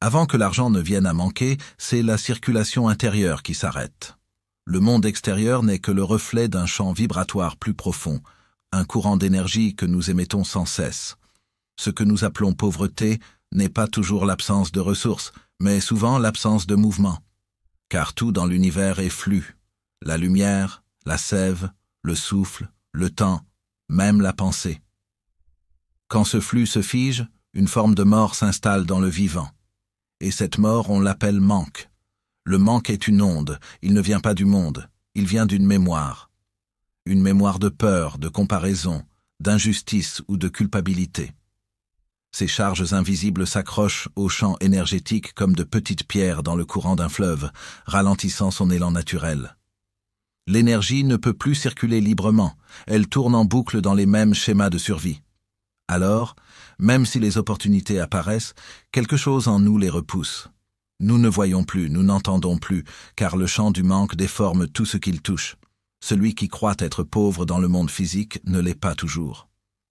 Avant que l'argent ne vienne à manquer, c'est la circulation intérieure qui s'arrête. Le monde extérieur n'est que le reflet d'un champ vibratoire plus profond, un courant d'énergie que nous émettons sans cesse. Ce que nous appelons pauvreté n'est pas toujours l'absence de ressources, mais souvent l'absence de mouvement. Car tout dans l'univers est flux. La lumière, la sève, le souffle, le temps, même la pensée. Quand ce flux se fige, une forme de mort s'installe dans le vivant. Et cette mort, on l'appelle manque. Le manque est une onde, il ne vient pas du monde, il vient d'une mémoire. Une mémoire de peur, de comparaison, d'injustice ou de culpabilité. Ces charges invisibles s'accrochent au champ énergétique comme de petites pierres dans le courant d'un fleuve, ralentissant son élan naturel. L'énergie ne peut plus circuler librement, elle tourne en boucle dans les mêmes schémas de survie. Alors, même si les opportunités apparaissent, quelque chose en nous les repousse. Nous ne voyons plus, nous n'entendons plus, car le champ du manque déforme tout ce qu'il touche. Celui qui croit être pauvre dans le monde physique ne l'est pas toujours.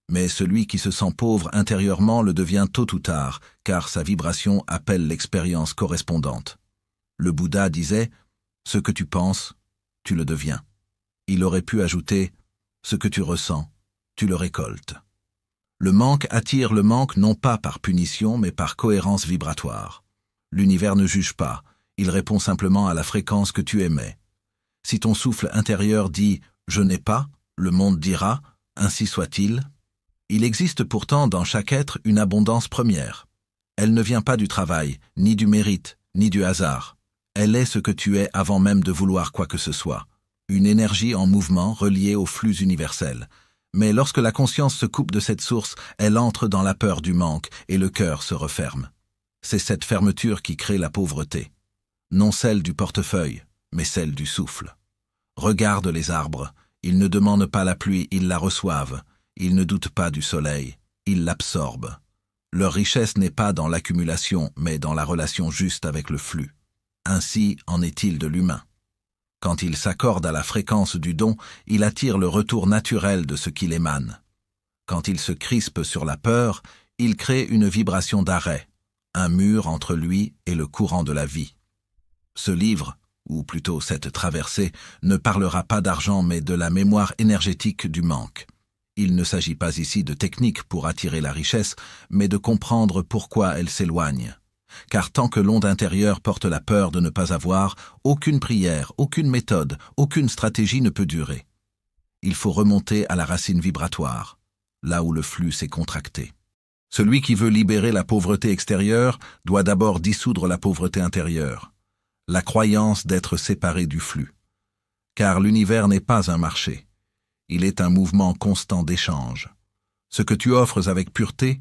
Mais celui qui se sent pauvre intérieurement le devient tôt ou tard, car sa vibration appelle l'expérience correspondante. Le Bouddha disait « Ce que tu penses, tu le deviens ». Il aurait pu ajouter « Ce que tu ressens, tu le récoltes ». Le manque attire le manque non pas par punition, mais par cohérence vibratoire. L'univers ne juge pas, il répond simplement à la fréquence que tu émets. Si ton souffle intérieur dit « je n'ai pas », le monde dira « ainsi soit-il ». Il existe pourtant dans chaque être une abondance première. Elle ne vient pas du travail, ni du mérite, ni du hasard. Elle est ce que tu es avant même de vouloir quoi que ce soit. Une énergie en mouvement reliée au flux universel. Mais lorsque la conscience se coupe de cette source, elle entre dans la peur du manque et le cœur se referme. C'est cette fermeture qui crée la pauvreté. Non celle du portefeuille, mais celle du souffle. Regarde les arbres, ils ne demandent pas la pluie, ils la reçoivent. Ils ne doutent pas du soleil, ils l'absorbent. Leur richesse n'est pas dans l'accumulation, mais dans la relation juste avec le flux. Ainsi en est-il de l'humain. Quand il s'accorde à la fréquence du don, il attire le retour naturel de ce qu'il émane. Quand il se crispe sur la peur, il crée une vibration d'arrêt, un mur entre lui et le courant de la vie. Ce livre, ou plutôt cette traversée, ne parlera pas d'argent mais de la mémoire énergétique du manque. Il ne s'agit pas ici de technique pour attirer la richesse, mais de comprendre pourquoi elle s'éloigne. Car tant que l'onde intérieure porte la peur de ne pas avoir, aucune prière, aucune méthode, aucune stratégie ne peut durer. Il faut remonter à la racine vibratoire, là où le flux s'est contracté. Celui qui veut libérer la pauvreté extérieure doit d'abord dissoudre la pauvreté intérieure, la croyance d'être séparé du flux. Car l'univers n'est pas un marché. Il est un mouvement constant d'échange. Ce que tu offres avec pureté,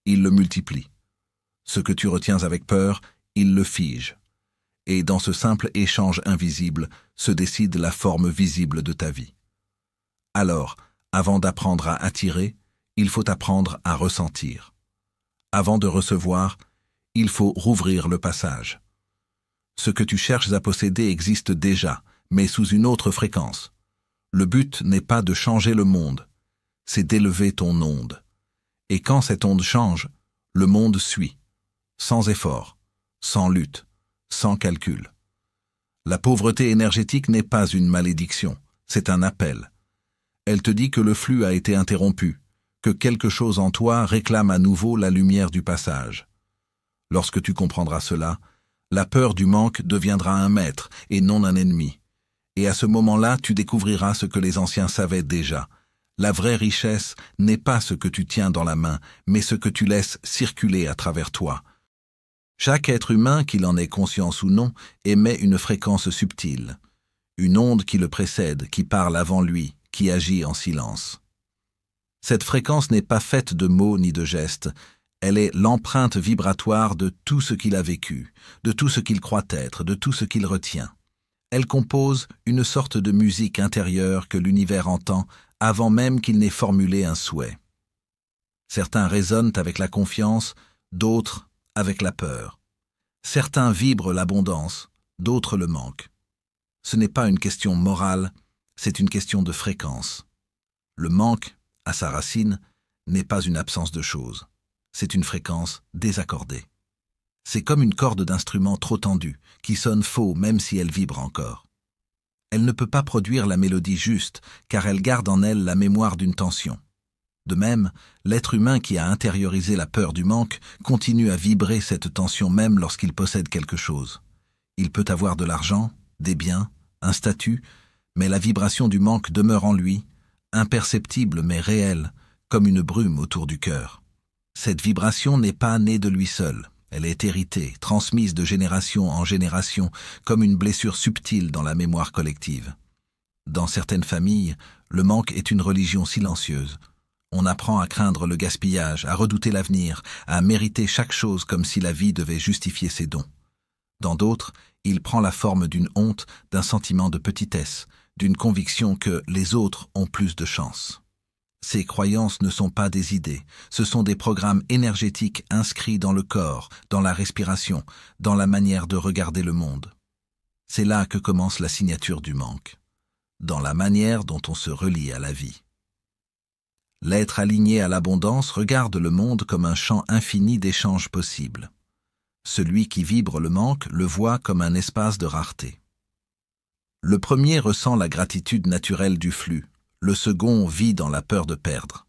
il le multiplie. Ce que tu retiens avec peur, il le fige. Et dans ce simple échange invisible se décide la forme visible de ta vie. Alors, avant d'apprendre à attirer, il faut apprendre à ressentir. Avant de recevoir, il faut rouvrir le passage. Ce que tu cherches à posséder existe déjà, mais sous une autre fréquence. Le but n'est pas de changer le monde, c'est d'élever ton onde. Et quand cette onde change, le monde suit, sans effort, sans lutte, sans calcul. La pauvreté énergétique n'est pas une malédiction, c'est un appel. Elle te dit que le flux a été interrompu, que quelque chose en toi réclame à nouveau la lumière du passage. Lorsque tu comprendras cela, la peur du manque deviendra un maître et non un ennemi. Et à ce moment-là, tu découvriras ce que les anciens savaient déjà. La vraie richesse n'est pas ce que tu tiens dans la main, mais ce que tu laisses circuler à travers toi. Chaque être humain, qu'il en ait conscience ou non, émet une fréquence subtile. Une onde qui le précède, qui parle avant lui, qui agit en silence. Cette fréquence n'est pas faite de mots ni de gestes. Elle est l'empreinte vibratoire de tout ce qu'il a vécu, de tout ce qu'il croit être, de tout ce qu'il retient. Elle compose une sorte de musique intérieure que l'univers entend avant même qu'il n'ait formulé un souhait. Certains résonnent avec la confiance, d'autres avec la peur. Certains vibrent l'abondance, d'autres le manque. Ce n'est pas une question morale, c'est une question de fréquence. Le manque, à sa racine, n'est pas une absence de choses, c'est une fréquence désaccordée. C'est comme une corde d'instrument trop tendue, qui sonne faux même si elle vibre encore. Elle ne peut pas produire la mélodie juste, car elle garde en elle la mémoire d'une tension. De même, l'être humain qui a intériorisé la peur du manque continue à vibrer cette tension même lorsqu'il possède quelque chose. Il peut avoir de l'argent, des biens, un statut, mais la vibration du manque demeure en lui, imperceptible mais réelle, comme une brume autour du cœur. Cette vibration n'est pas née de lui seul. Elle est héritée, transmise de génération en génération, comme une blessure subtile dans la mémoire collective. Dans certaines familles, le manque est une religion silencieuse. On apprend à craindre le gaspillage, à redouter l'avenir, à mériter chaque chose comme si la vie devait justifier ses dons. Dans d'autres, il prend la forme d'une honte, d'un sentiment de petitesse, d'une conviction que les autres ont plus de chance. Ces croyances ne sont pas des idées, ce sont des programmes énergétiques inscrits dans le corps, dans la respiration, dans la manière de regarder le monde. C'est là que commence la signature du manque, dans la manière dont on se relie à la vie. L'être aligné à l'abondance regarde le monde comme un champ infini d'échanges possibles. Celui qui vibre le manque le voit comme un espace de rareté. Le premier ressent la gratitude naturelle du flux, le second vit dans la peur de perdre.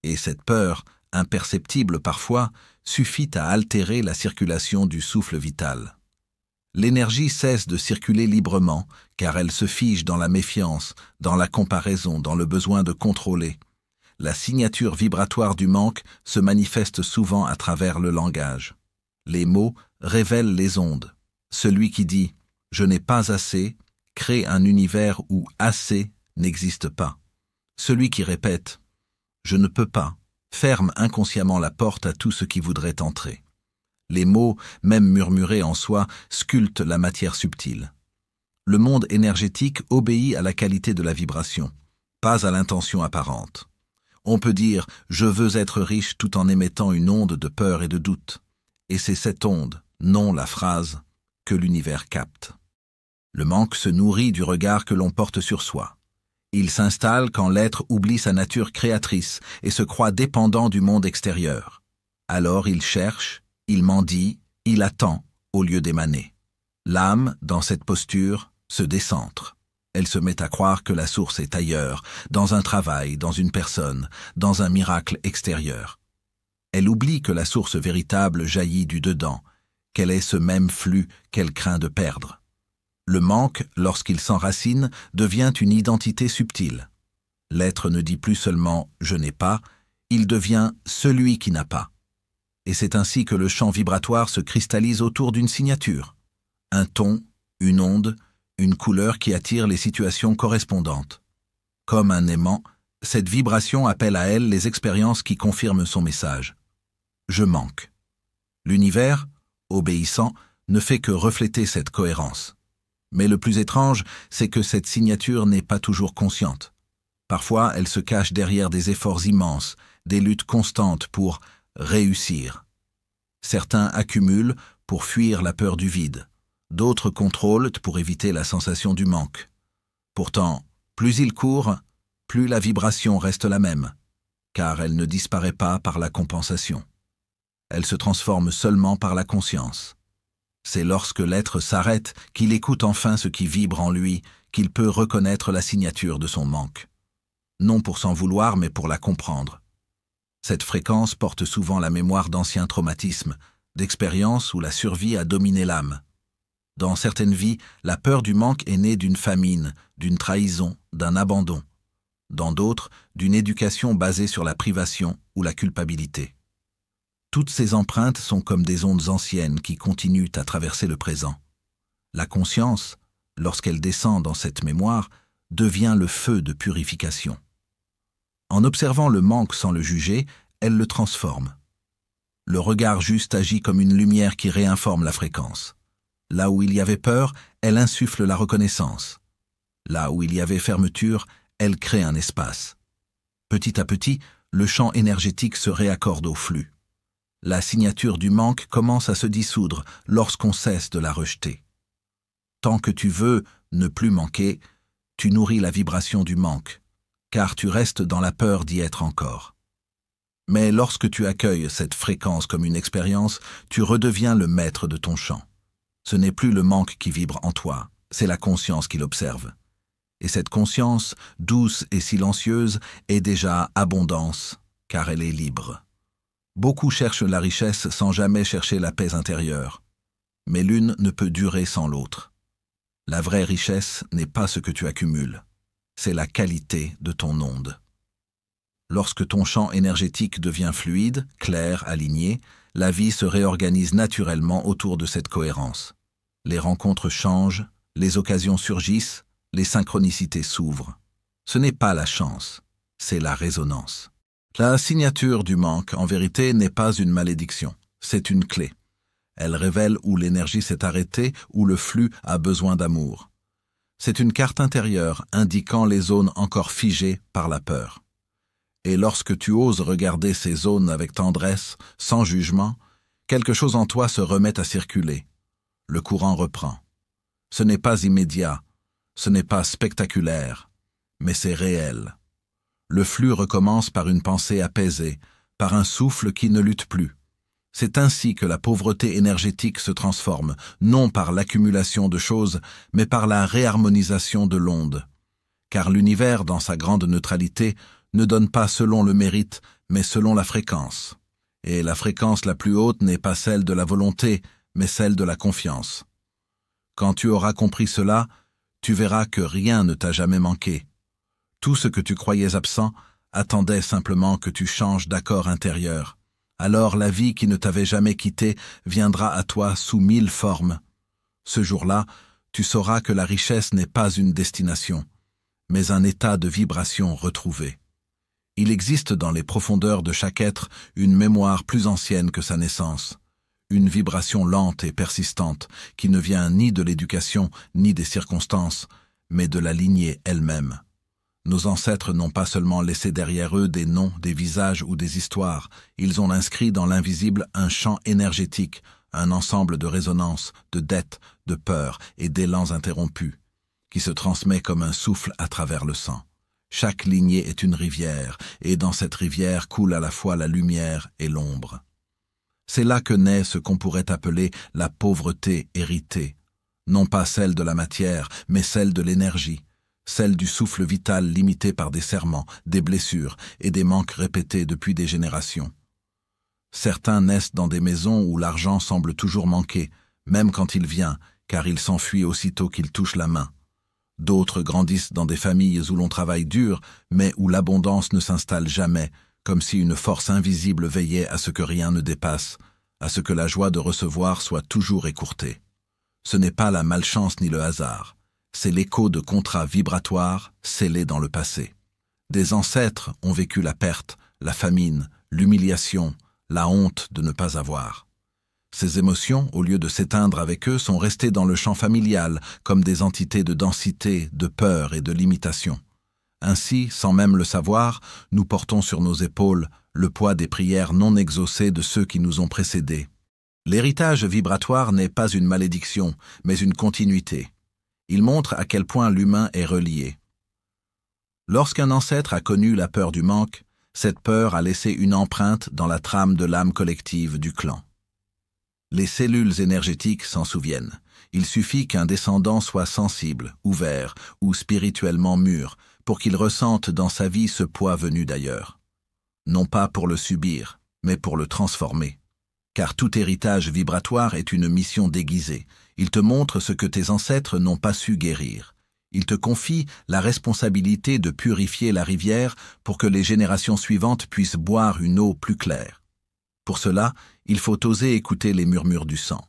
Et cette peur, imperceptible parfois, suffit à altérer la circulation du souffle vital. L'énergie cesse de circuler librement, car elle se fige dans la méfiance, dans la comparaison, dans le besoin de contrôler. La signature vibratoire du manque se manifeste souvent à travers le langage. Les mots révèlent les ondes. Celui qui dit « je n'ai pas assez » crée un univers où « assez » n'existe pas. Celui qui répète « je ne peux pas » ferme inconsciemment la porte à tout ce qui voudrait entrer. Les mots, même murmurés en soi, sculptent la matière subtile. Le monde énergétique obéit à la qualité de la vibration, pas à l'intention apparente. On peut dire « je veux être riche » tout en émettant une onde de peur et de doute. Et c'est cette onde, non la phrase, que l'univers capte. Le manque se nourrit du regard que l'on porte sur soi. Il s'installe quand l'être oublie sa nature créatrice et se croit dépendant du monde extérieur. Alors il cherche, il mendie, il attend, au lieu d'émaner. L'âme, dans cette posture, se décentre. Elle se met à croire que la source est ailleurs, dans un travail, dans une personne, dans un miracle extérieur. Elle oublie que la source véritable jaillit du dedans, qu'elle est ce même flux qu'elle craint de perdre. Le manque, lorsqu'il s'enracine, devient une identité subtile. L'être ne dit plus seulement « je n'ai pas », il devient « celui qui n'a pas ». Et c'est ainsi que le champ vibratoire se cristallise autour d'une signature. Un ton, une onde, une couleur qui attire les situations correspondantes. Comme un aimant, cette vibration appelle à elle les expériences qui confirment son message. Je manque. L'univers, obéissant, ne fait que refléter cette cohérence. Mais le plus étrange, c'est que cette signature n'est pas toujours consciente. Parfois, elle se cache derrière des efforts immenses, des luttes constantes pour réussir. Certains accumulent pour fuir la peur du vide. D'autres contrôlent pour éviter la sensation du manque. Pourtant, plus ils courent, plus la vibration reste la même, car elle ne disparaît pas par la compensation. Elle se transforme seulement par la conscience. C'est lorsque l'être s'arrête qu'il écoute enfin ce qui vibre en lui, qu'il peut reconnaître la signature de son manque. Non pour s'en vouloir, mais pour la comprendre. Cette fréquence porte souvent la mémoire d'anciens traumatismes, d'expériences où la survie a dominé l'âme. Dans certaines vies, la peur du manque est née d'une famine, d'une trahison, d'un abandon. Dans d'autres, d'une éducation basée sur la privation ou la culpabilité. Toutes ces empreintes sont comme des ondes anciennes qui continuent à traverser le présent. La conscience, lorsqu'elle descend dans cette mémoire, devient le feu de purification. En observant le manque sans le juger, elle le transforme. Le regard juste agit comme une lumière qui réinforme la fréquence. Là où il y avait peur, elle insuffle la reconnaissance. Là où il y avait fermeture, elle crée un espace. Petit à petit, le champ énergétique se réaccorde au flux. La signature du manque commence à se dissoudre lorsqu'on cesse de la rejeter. Tant que tu veux ne plus manquer, tu nourris la vibration du manque, car tu restes dans la peur d'y être encore. Mais lorsque tu accueilles cette fréquence comme une expérience, tu redeviens le maître de ton champ. Ce n'est plus le manque qui vibre en toi, c'est la conscience qui l'observe. Et cette conscience, douce et silencieuse, est déjà abondance, car elle est libre. Beaucoup cherchent la richesse sans jamais chercher la paix intérieure. Mais l'une ne peut durer sans l'autre. La vraie richesse n'est pas ce que tu accumules, c'est la qualité de ton onde. Lorsque ton champ énergétique devient fluide, clair, aligné, la vie se réorganise naturellement autour de cette cohérence. Les rencontres changent, les occasions surgissent, les synchronicités s'ouvrent. Ce n'est pas la chance, c'est la résonance. La signature du manque, en vérité, n'est pas une malédiction, c'est une clé. Elle révèle où l'énergie s'est arrêtée, où le flux a besoin d'amour. C'est une carte intérieure indiquant les zones encore figées par la peur. Et lorsque tu oses regarder ces zones avec tendresse, sans jugement, quelque chose en toi se remet à circuler. Le courant reprend. Ce n'est pas immédiat, ce n'est pas spectaculaire, mais c'est réel. Le flux recommence par une pensée apaisée, par un souffle qui ne lutte plus. C'est ainsi que la pauvreté énergétique se transforme, non par l'accumulation de choses, mais par la réharmonisation de l'onde. Car l'univers, dans sa grande neutralité, ne donne pas selon le mérite, mais selon la fréquence. Et la fréquence la plus haute n'est pas celle de la volonté, mais celle de la confiance. Quand tu auras compris cela, tu verras que rien ne t'a jamais manqué. Tout ce que tu croyais absent attendait simplement que tu changes d'accord intérieur. Alors la vie qui ne t'avait jamais quitté viendra à toi sous 1000 formes. Ce jour-là, tu sauras que la richesse n'est pas une destination, mais un état de vibration retrouvé. Il existe dans les profondeurs de chaque être une mémoire plus ancienne que sa naissance, une vibration lente et persistante qui ne vient ni de l'éducation ni des circonstances, mais de la lignée elle-même. Nos ancêtres n'ont pas seulement laissé derrière eux des noms, des visages ou des histoires, ils ont inscrit dans l'invisible un champ énergétique, un ensemble de résonances, de dettes, de peurs et d'élans interrompus, qui se transmet comme un souffle à travers le sang. Chaque lignée est une rivière, et dans cette rivière coule à la fois la lumière et l'ombre. C'est là que naît ce qu'on pourrait appeler la pauvreté héritée, non pas celle de la matière, mais celle de l'énergie, celle du souffle vital limité par des serments, des blessures et des manques répétés depuis des générations. Certains naissent dans des maisons où l'argent semble toujours manquer, même quand il vient, car il s'enfuit aussitôt qu'il touche la main. D'autres grandissent dans des familles où l'on travaille dur, mais où l'abondance ne s'installe jamais, comme si une force invisible veillait à ce que rien ne dépasse, à ce que la joie de recevoir soit toujours écourtée. Ce n'est pas la malchance ni le hasard, c'est l'écho de contrats vibratoires scellés dans le passé. Des ancêtres ont vécu la perte, la famine, l'humiliation, la honte de ne pas avoir. Ces émotions, au lieu de s'éteindre avec eux, sont restées dans le champ familial, comme des entités de densité, de peur et de limitation. Ainsi, sans même le savoir, nous portons sur nos épaules le poids des prières non exaucées de ceux qui nous ont précédés. L'héritage vibratoire n'est pas une malédiction, mais une continuité. Il montre à quel point l'humain est relié. Lorsqu'un ancêtre a connu la peur du manque, cette peur a laissé une empreinte dans la trame de l'âme collective du clan. Les cellules énergétiques s'en souviennent. Il suffit qu'un descendant soit sensible, ouvert ou spirituellement mûr pour qu'il ressente dans sa vie ce poids venu d'ailleurs. Non pas pour le subir, mais pour le transformer. Car tout héritage vibratoire est une mission déguisée. Il te montre ce que tes ancêtres n'ont pas su guérir. Il te confie la responsabilité de purifier la rivière pour que les générations suivantes puissent boire une eau plus claire. Pour cela, il faut oser écouter les murmures du sang.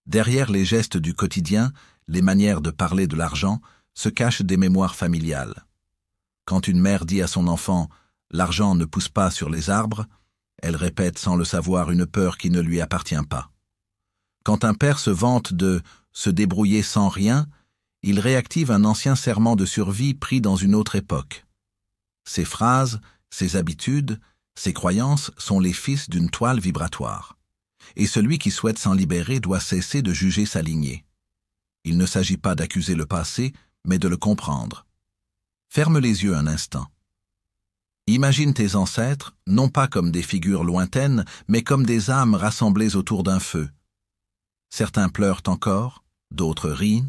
Derrière les gestes du quotidien, les manières de parler de l'argent, se cachent des mémoires familiales. Quand une mère dit à son enfant « l'argent ne pousse pas sur les arbres », elle répète sans le savoir une peur qui ne lui appartient pas. Quand un père se vante de « se débrouiller sans rien », il réactive un ancien serment de survie pris dans une autre époque. Ces phrases, ces habitudes, ces croyances sont les fils d'une toile vibratoire. Et celui qui souhaite s'en libérer doit cesser de juger sa lignée. Il ne s'agit pas d'accuser le passé, mais de le comprendre. Ferme les yeux un instant. Imagine tes ancêtres, non pas comme des figures lointaines, mais comme des âmes rassemblées autour d'un feu. Certains pleurent encore, d'autres rient.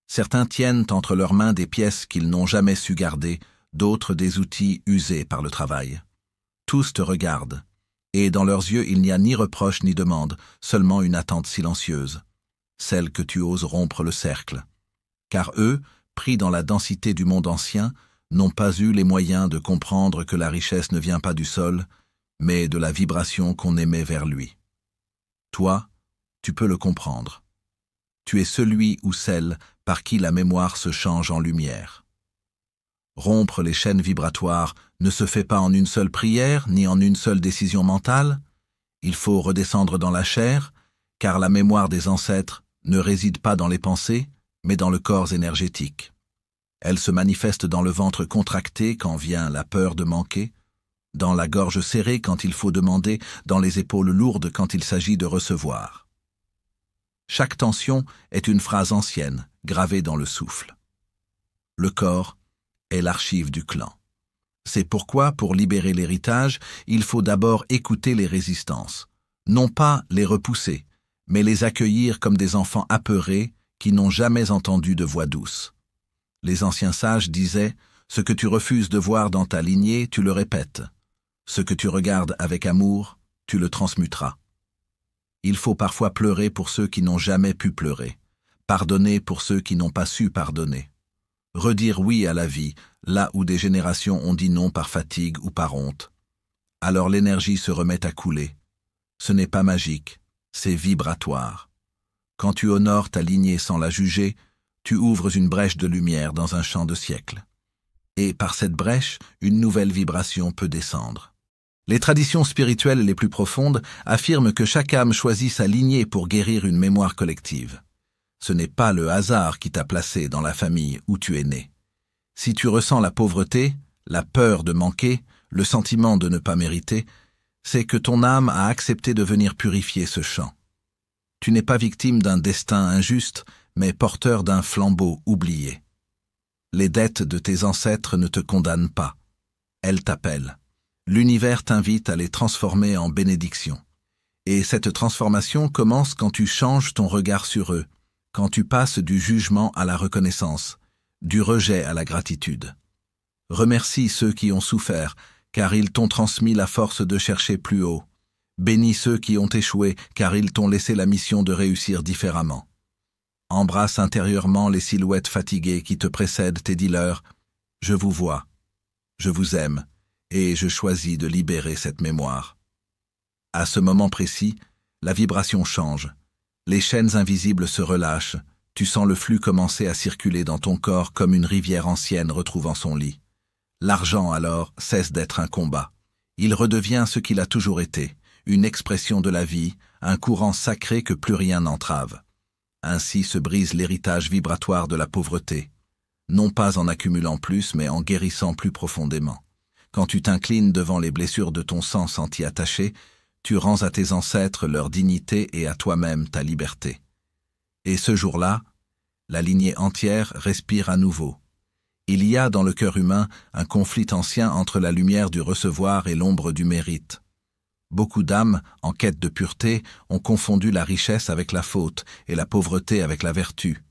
Certains tiennent entre leurs mains des pièces qu'ils n'ont jamais su garder, d'autres des outils usés par le travail. Tous te regardent, et dans leurs yeux il n'y a ni reproche ni demande, seulement une attente silencieuse, celle que tu oses rompre le cercle. Car eux, pris dans la densité du monde ancien, n'ont pas eu les moyens de comprendre que la richesse ne vient pas du sol, mais de la vibration qu'on émet vers lui. Toi, tu peux le comprendre. Tu es celui ou celle par qui la mémoire se change en lumière. Rompre les chaînes vibratoires ne se fait pas en une seule prière, ni en une seule décision mentale. Il faut redescendre dans la chair, car la mémoire des ancêtres ne réside pas dans les pensées, mais dans le corps énergétique. Elle se manifeste dans le ventre contracté quand vient la peur de manquer, dans la gorge serrée quand il faut demander, dans les épaules lourdes quand il s'agit de recevoir. Chaque tension est une phrase ancienne, gravée dans le souffle. Le corps est l'archive du clan. C'est pourquoi, pour libérer l'héritage, il faut d'abord écouter les résistances. Non pas les repousser, mais les accueillir comme des enfants apeurés qui n'ont jamais entendu de voix douce. Les anciens sages disaient « Ce que tu refuses de voir dans ta lignée, tu le répètes. Ce que tu regardes avec amour, tu le transmuteras. » Il faut parfois pleurer pour ceux qui n'ont jamais pu pleurer, pardonner pour ceux qui n'ont pas su pardonner. Redire oui à la vie, là où des générations ont dit non par fatigue ou par honte. Alors l'énergie se remet à couler. Ce n'est pas magique, c'est vibratoire. Quand tu honores ta lignée sans la juger, tu ouvres une brèche de lumière dans un champ de siècles. Et par cette brèche, une nouvelle vibration peut descendre. Les traditions spirituelles les plus profondes affirment que chaque âme choisit sa lignée pour guérir une mémoire collective. Ce n'est pas le hasard qui t'a placé dans la famille où tu es né. Si tu ressens la pauvreté, la peur de manquer, le sentiment de ne pas mériter, c'est que ton âme a accepté de venir purifier ce champ. Tu n'es pas victime d'un destin injuste, mais porteur d'un flambeau oublié. Les dettes de tes ancêtres ne te condamnent pas. Elles t'appellent. L'univers t'invite à les transformer en bénédictions. Et cette transformation commence quand tu changes ton regard sur eux, quand tu passes du jugement à la reconnaissance, du rejet à la gratitude. Remercie ceux qui ont souffert, car ils t'ont transmis la force de chercher plus haut. Bénis ceux qui ont échoué, car ils t'ont laissé la mission de réussir différemment. Embrasse intérieurement les silhouettes fatiguées qui te précèdent et dis-leur « Je vous vois, je vous aime, et je choisis de libérer cette mémoire. » À ce moment précis, la vibration change. Les chaînes invisibles se relâchent, tu sens le flux commencer à circuler dans ton corps comme une rivière ancienne retrouvant son lit. L'argent, alors, cesse d'être un combat. Il redevient ce qu'il a toujours été, une expression de la vie, un courant sacré que plus rien n'entrave. Ainsi se brise l'héritage vibratoire de la pauvreté, non pas en accumulant plus, mais en guérissant plus profondément. Quand tu t'inclines devant les blessures de ton sang sans t'y attacher, tu rends à tes ancêtres leur dignité et à toi-même ta liberté. Et ce jour-là, la lignée entière respire à nouveau. Il y a dans le cœur humain un conflit ancien entre la lumière du recevoir et l'ombre du mérite. Beaucoup d'âmes, en quête de pureté, ont confondu la richesse avec la faute et la pauvreté avec la vertu.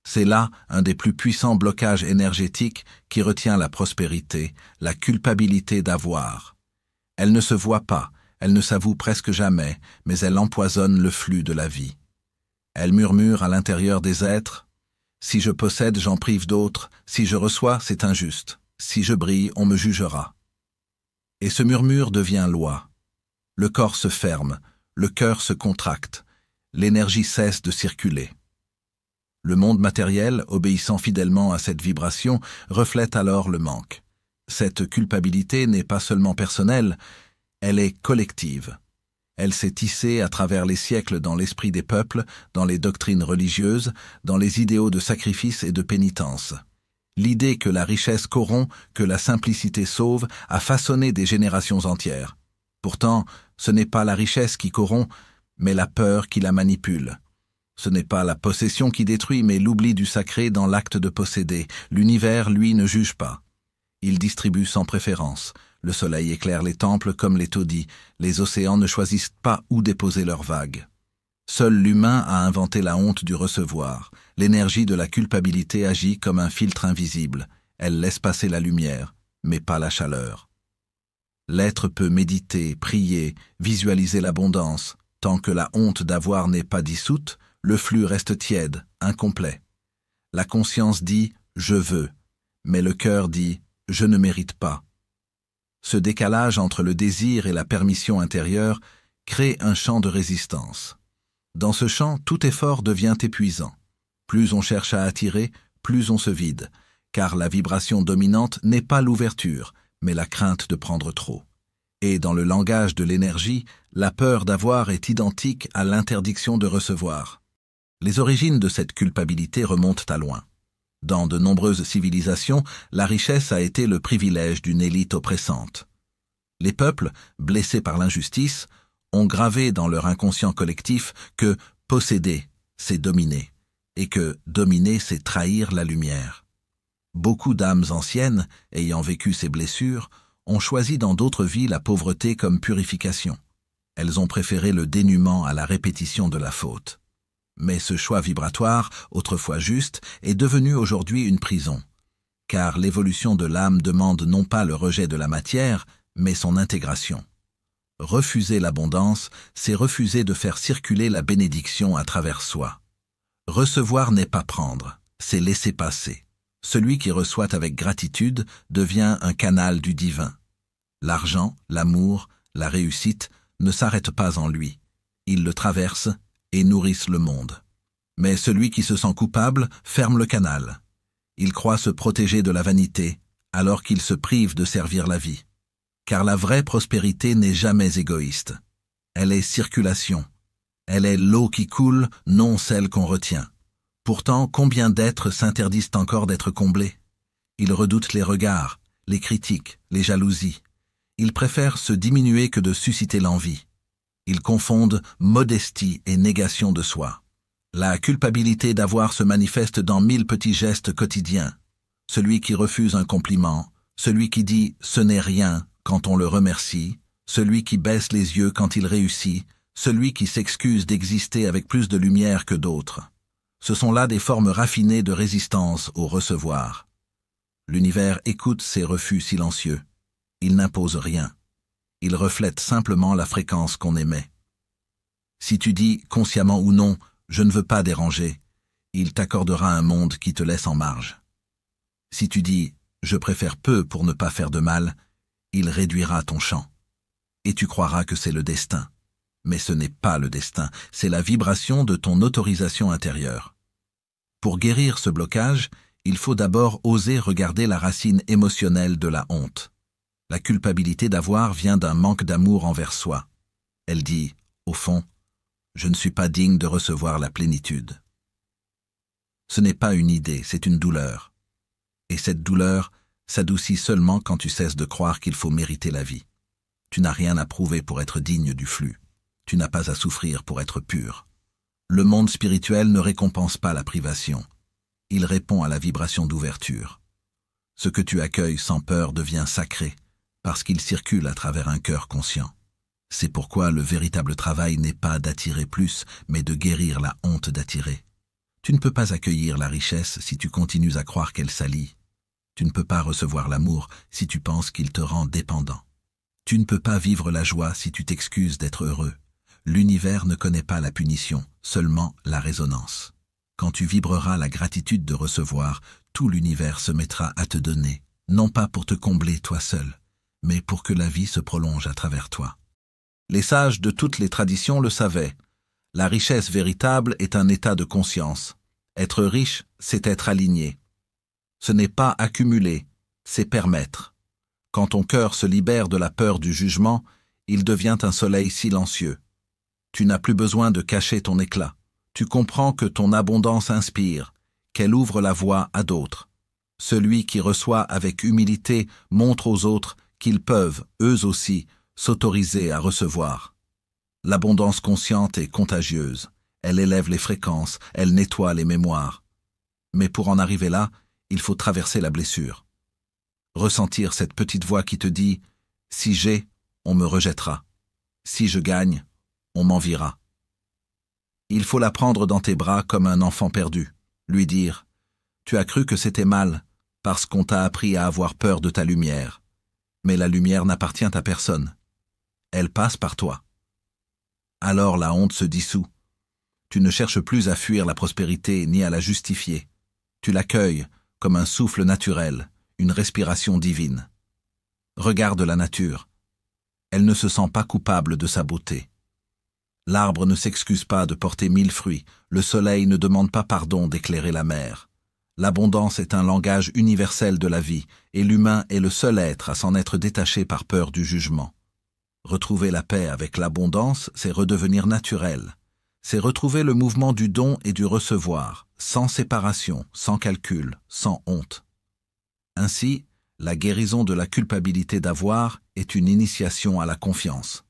C'est là un des plus puissants blocages énergétiques qui retient la prospérité, la culpabilité d'avoir. Elle ne se voit pas, elle ne s'avoue presque jamais, mais elle empoisonne le flux de la vie. Elle murmure à l'intérieur des êtres « Si je possède, j'en prive d'autres, si je reçois, c'est injuste, si je brille, on me jugera. » Et ce murmure devient loi. Le corps se ferme, le cœur se contracte, l'énergie cesse de circuler. Le monde matériel, obéissant fidèlement à cette vibration, reflète alors le manque. Cette culpabilité n'est pas seulement personnelle, elle est collective. Elle s'est tissée à travers les siècles dans l'esprit des peuples, dans les doctrines religieuses, dans les idéaux de sacrifice et de pénitence. L'idée que la richesse corrompt, que la simplicité sauve, a façonné des générations entières. Pourtant, ce n'est pas la richesse qui corrompt, mais la peur qui la manipule. Ce n'est pas la possession qui détruit, mais l'oubli du sacré dans l'acte de posséder. L'univers, lui, ne juge pas. Il distribue sans préférence. Le soleil éclaire les temples comme les taudis. Les océans ne choisissent pas où déposer leurs vagues. Seul l'humain a inventé la honte du recevoir. L'énergie de la culpabilité agit comme un filtre invisible. Elle laisse passer la lumière, mais pas la chaleur. L'être peut méditer, prier, visualiser l'abondance. Tant que la honte d'avoir n'est pas dissoute, le flux reste tiède, incomplet. La conscience dit « je veux », mais le cœur dit « je ne mérite pas ». Ce décalage entre le désir et la permission intérieure crée un champ de résistance. Dans ce champ, tout effort devient épuisant. Plus on cherche à attirer, plus on se vide, car la vibration dominante n'est pas l'ouverture, mais la crainte de prendre trop. Et dans le langage de l'énergie, la peur d'avoir est identique à l'interdiction de recevoir. Les origines de cette culpabilité remontent à loin. Dans de nombreuses civilisations, la richesse a été le privilège d'une élite oppressante. Les peuples, blessés par l'injustice, ont gravé dans leur inconscient collectif que posséder, c'est dominer, et que dominer, c'est trahir la lumière. Beaucoup d'âmes anciennes, ayant vécu ces blessures, ont choisi dans d'autres vies la pauvreté comme purification. Elles ont préféré le dénuement à la répétition de la faute. Mais ce choix vibratoire, autrefois juste, est devenu aujourd'hui une prison. Car l'évolution de l'âme demande non pas le rejet de la matière, mais son intégration. Refuser l'abondance, c'est refuser de faire circuler la bénédiction à travers soi. Recevoir n'est pas prendre, c'est laisser passer. Celui qui reçoit avec gratitude devient un canal du divin. L'argent, l'amour, la réussite ne s'arrêtent pas en lui. Ils le traversent et nourrissent le monde. Mais celui qui se sent coupable ferme le canal. Il croit se protéger de la vanité, alors qu'il se prive de servir la vie. Car la vraie prospérité n'est jamais égoïste. Elle est circulation. Elle est l'eau qui coule, non celle qu'on retient. Pourtant, combien d'êtres s'interdisent encore d'être comblés? Ils redoutent les regards, les critiques, les jalousies. Ils préfèrent se diminuer que de susciter l'envie. Ils confondent modestie et négation de soi. La culpabilité d'avoir se manifeste dans 1000 petits gestes quotidiens. Celui qui refuse un compliment, celui qui dit « ce n'est rien » quand on le remercie, celui qui baisse les yeux quand il réussit, celui qui s'excuse d'exister avec plus de lumière que d'autres. Ce sont là des formes raffinées de résistance au recevoir. L'univers écoute ces refus silencieux. Il n'impose rien. Il reflète simplement la fréquence qu'on émet. Si tu dis, consciemment ou non, « je ne veux pas déranger », il t'accordera un monde qui te laisse en marge. Si tu dis « je préfère peu pour ne pas faire de mal », il réduira ton champ. Et tu croiras que c'est le destin. Mais ce n'est pas le destin, c'est la vibration de ton autorisation intérieure. Pour guérir ce blocage, il faut d'abord oser regarder la racine émotionnelle de la honte. La culpabilité d'avoir vient d'un manque d'amour envers soi. Elle dit, au fond, « je ne suis pas digne de recevoir la plénitude ». Ce n'est pas une idée, c'est une douleur. Et cette douleur s'adoucit seulement quand tu cesses de croire qu'il faut mériter la vie. Tu n'as rien à prouver pour être digne du flux. Tu n'as pas à souffrir pour être pur. Le monde spirituel ne récompense pas la privation. Il répond à la vibration d'ouverture. Ce que tu accueilles sans peur devient sacré, parce qu'il circule à travers un cœur conscient. C'est pourquoi le véritable travail n'est pas d'attirer plus, mais de guérir la honte d'attirer. Tu ne peux pas accueillir la richesse si tu continues à croire qu'elle s'allie. Tu ne peux pas recevoir l'amour si tu penses qu'il te rend dépendant. Tu ne peux pas vivre la joie si tu t'excuses d'être heureux. L'univers ne connaît pas la punition, seulement la résonance. Quand tu vibreras la gratitude de recevoir, tout l'univers se mettra à te donner, non pas pour te combler toi seul, mais pour que la vie se prolonge à travers toi. Les sages de toutes les traditions le savaient. La richesse véritable est un état de conscience. Être riche, c'est être aligné. Ce n'est pas accumuler, c'est permettre. Quand ton cœur se libère de la peur du jugement, il devient un soleil silencieux. Tu n'as plus besoin de cacher ton éclat. Tu comprends que ton abondance inspire, qu'elle ouvre la voie à d'autres. Celui qui reçoit avec humilité montre aux autres qu'ils peuvent, eux aussi, s'autoriser à recevoir. L'abondance consciente est contagieuse. Elle élève les fréquences, elle nettoie les mémoires. Mais pour en arriver là, il faut traverser la blessure. Ressentir cette petite voix qui te dit Si j'ai, on me rejettera. Si je gagne, on m'enviera. Il faut la prendre dans tes bras comme un enfant perdu, lui dire « Tu as cru que c'était mal, parce qu'on t'a appris à avoir peur de ta lumière. Mais la lumière n'appartient à personne. Elle passe par toi. » Alors la honte se dissout. Tu ne cherches plus à fuir la prospérité ni à la justifier. Tu l'accueilles comme un souffle naturel, une respiration divine. Regarde la nature. Elle ne se sent pas coupable de sa beauté. L'arbre ne s'excuse pas de porter 1000 fruits, le soleil ne demande pas pardon d'éclairer la mer. L'abondance est un langage universel de la vie, et l'humain est le seul être à s'en être détaché par peur du jugement. Retrouver la paix avec l'abondance, c'est redevenir naturel. C'est retrouver le mouvement du don et du recevoir, sans séparation, sans calcul, sans honte. Ainsi, la guérison de la culpabilité d'avoir est une initiation à la confiance.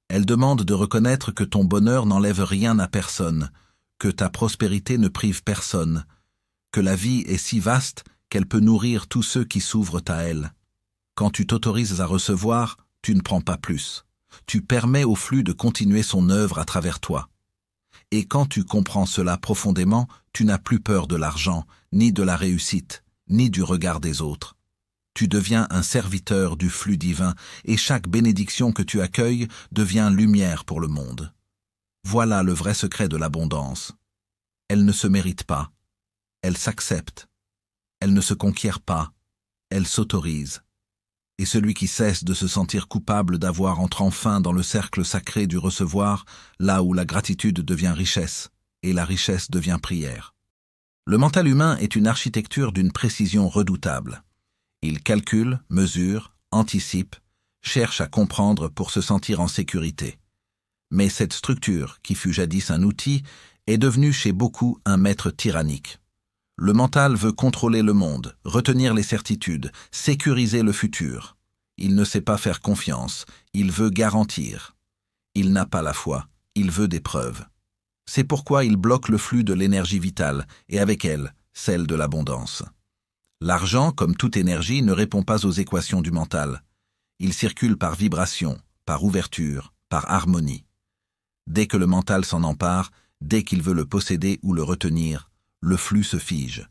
Elle demande de reconnaître que ton bonheur n'enlève rien à personne, que ta prospérité ne prive personne, que la vie est si vaste qu'elle peut nourrir tous ceux qui s'ouvrent à elle. Quand tu t'autorises à recevoir, tu ne prends pas plus. Tu permets au flux de continuer son œuvre à travers toi. Et quand tu comprends cela profondément, tu n'as plus peur de l'argent, ni de la réussite, ni du regard des autres. Tu deviens un serviteur du flux divin et chaque bénédiction que tu accueilles devient lumière pour le monde. Voilà le vrai secret de l'abondance. Elle ne se mérite pas. Elle s'accepte. Elle ne se conquiert pas. Elle s'autorise. Et celui qui cesse de se sentir coupable d'avoir entre enfin dans le cercle sacré du recevoir, là où la gratitude devient richesse, et la richesse devient prière. Le mental humain est une architecture d'une précision redoutable. Il calcule, mesure, anticipe, cherche à comprendre pour se sentir en sécurité. Mais cette structure, qui fut jadis un outil, est devenue chez beaucoup un maître tyrannique. Le mental veut contrôler le monde, retenir les certitudes, sécuriser le futur. Il ne sait pas faire confiance, il veut garantir. Il n'a pas la foi, il veut des preuves. C'est pourquoi il bloque le flux de l'énergie vitale, et avec elle, celle de l'abondance. L'argent, comme toute énergie, ne répond pas aux équations du mental. Il circule par vibration, par ouverture, par harmonie. Dès que le mental s'en empare, dès qu'il veut le posséder ou le retenir, le flux se fige.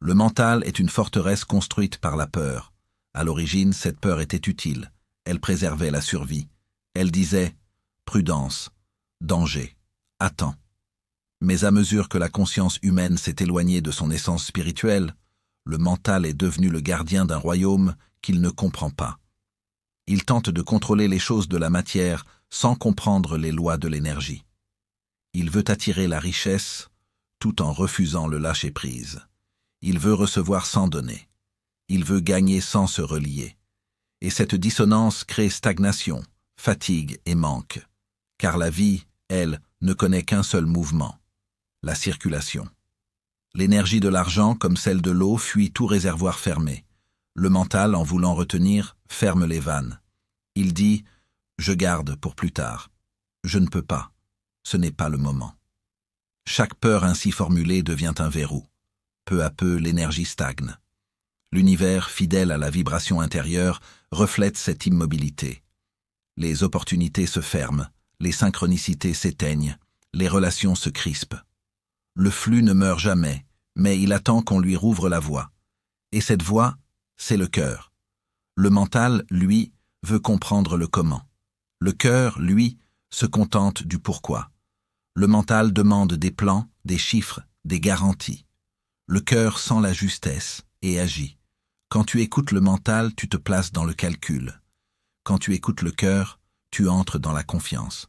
Le mental est une forteresse construite par la peur. À l'origine, cette peur était utile. Elle préservait la survie. Elle disait « prudence, danger, attends ». Mais à mesure que la conscience humaine s'est éloignée de son essence spirituelle, le mental est devenu le gardien d'un royaume qu'il ne comprend pas. Il tente de contrôler les choses de la matière sans comprendre les lois de l'énergie. Il veut attirer la richesse tout en refusant le lâcher-prise. Il veut recevoir sans donner. Il veut gagner sans se relier. Et cette dissonance crée stagnation, fatigue et manque. Car la vie, elle, ne connaît qu'un seul mouvement, la circulation. L'énergie de l'argent, comme celle de l'eau, fuit tout réservoir fermé. Le mental, en voulant retenir, ferme les vannes. Il dit « je garde pour plus tard ». Je ne peux pas. Ce n'est pas le moment. Chaque peur ainsi formulée devient un verrou. Peu à peu, l'énergie stagne. L'univers, fidèle à la vibration intérieure, reflète cette immobilité. Les opportunités se ferment, les synchronicités s'éteignent, les relations se crispent. Le flux ne meurt jamais, mais il attend qu'on lui rouvre la voie. Et cette voie, c'est le cœur. Le mental, lui, veut comprendre le comment. Le cœur, lui, se contente du pourquoi. Le mental demande des plans, des chiffres, des garanties. Le cœur sent la justesse et agit. Quand tu écoutes le mental, tu te places dans le calcul. Quand tu écoutes le cœur, tu entres dans la confiance.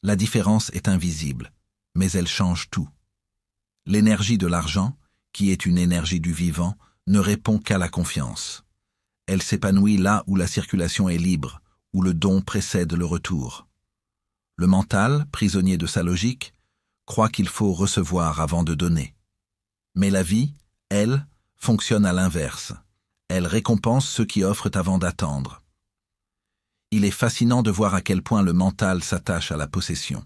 La différence est invisible, mais elle change tout. L'énergie de l'argent, qui est une énergie du vivant, ne répond qu'à la confiance. Elle s'épanouit là où la circulation est libre, où le don précède le retour. Le mental, prisonnier de sa logique, croit qu'il faut recevoir avant de donner. Mais la vie, elle, fonctionne à l'inverse. Elle récompense ceux qui offrent avant d'attendre. Il est fascinant de voir à quel point le mental s'attache à la possession.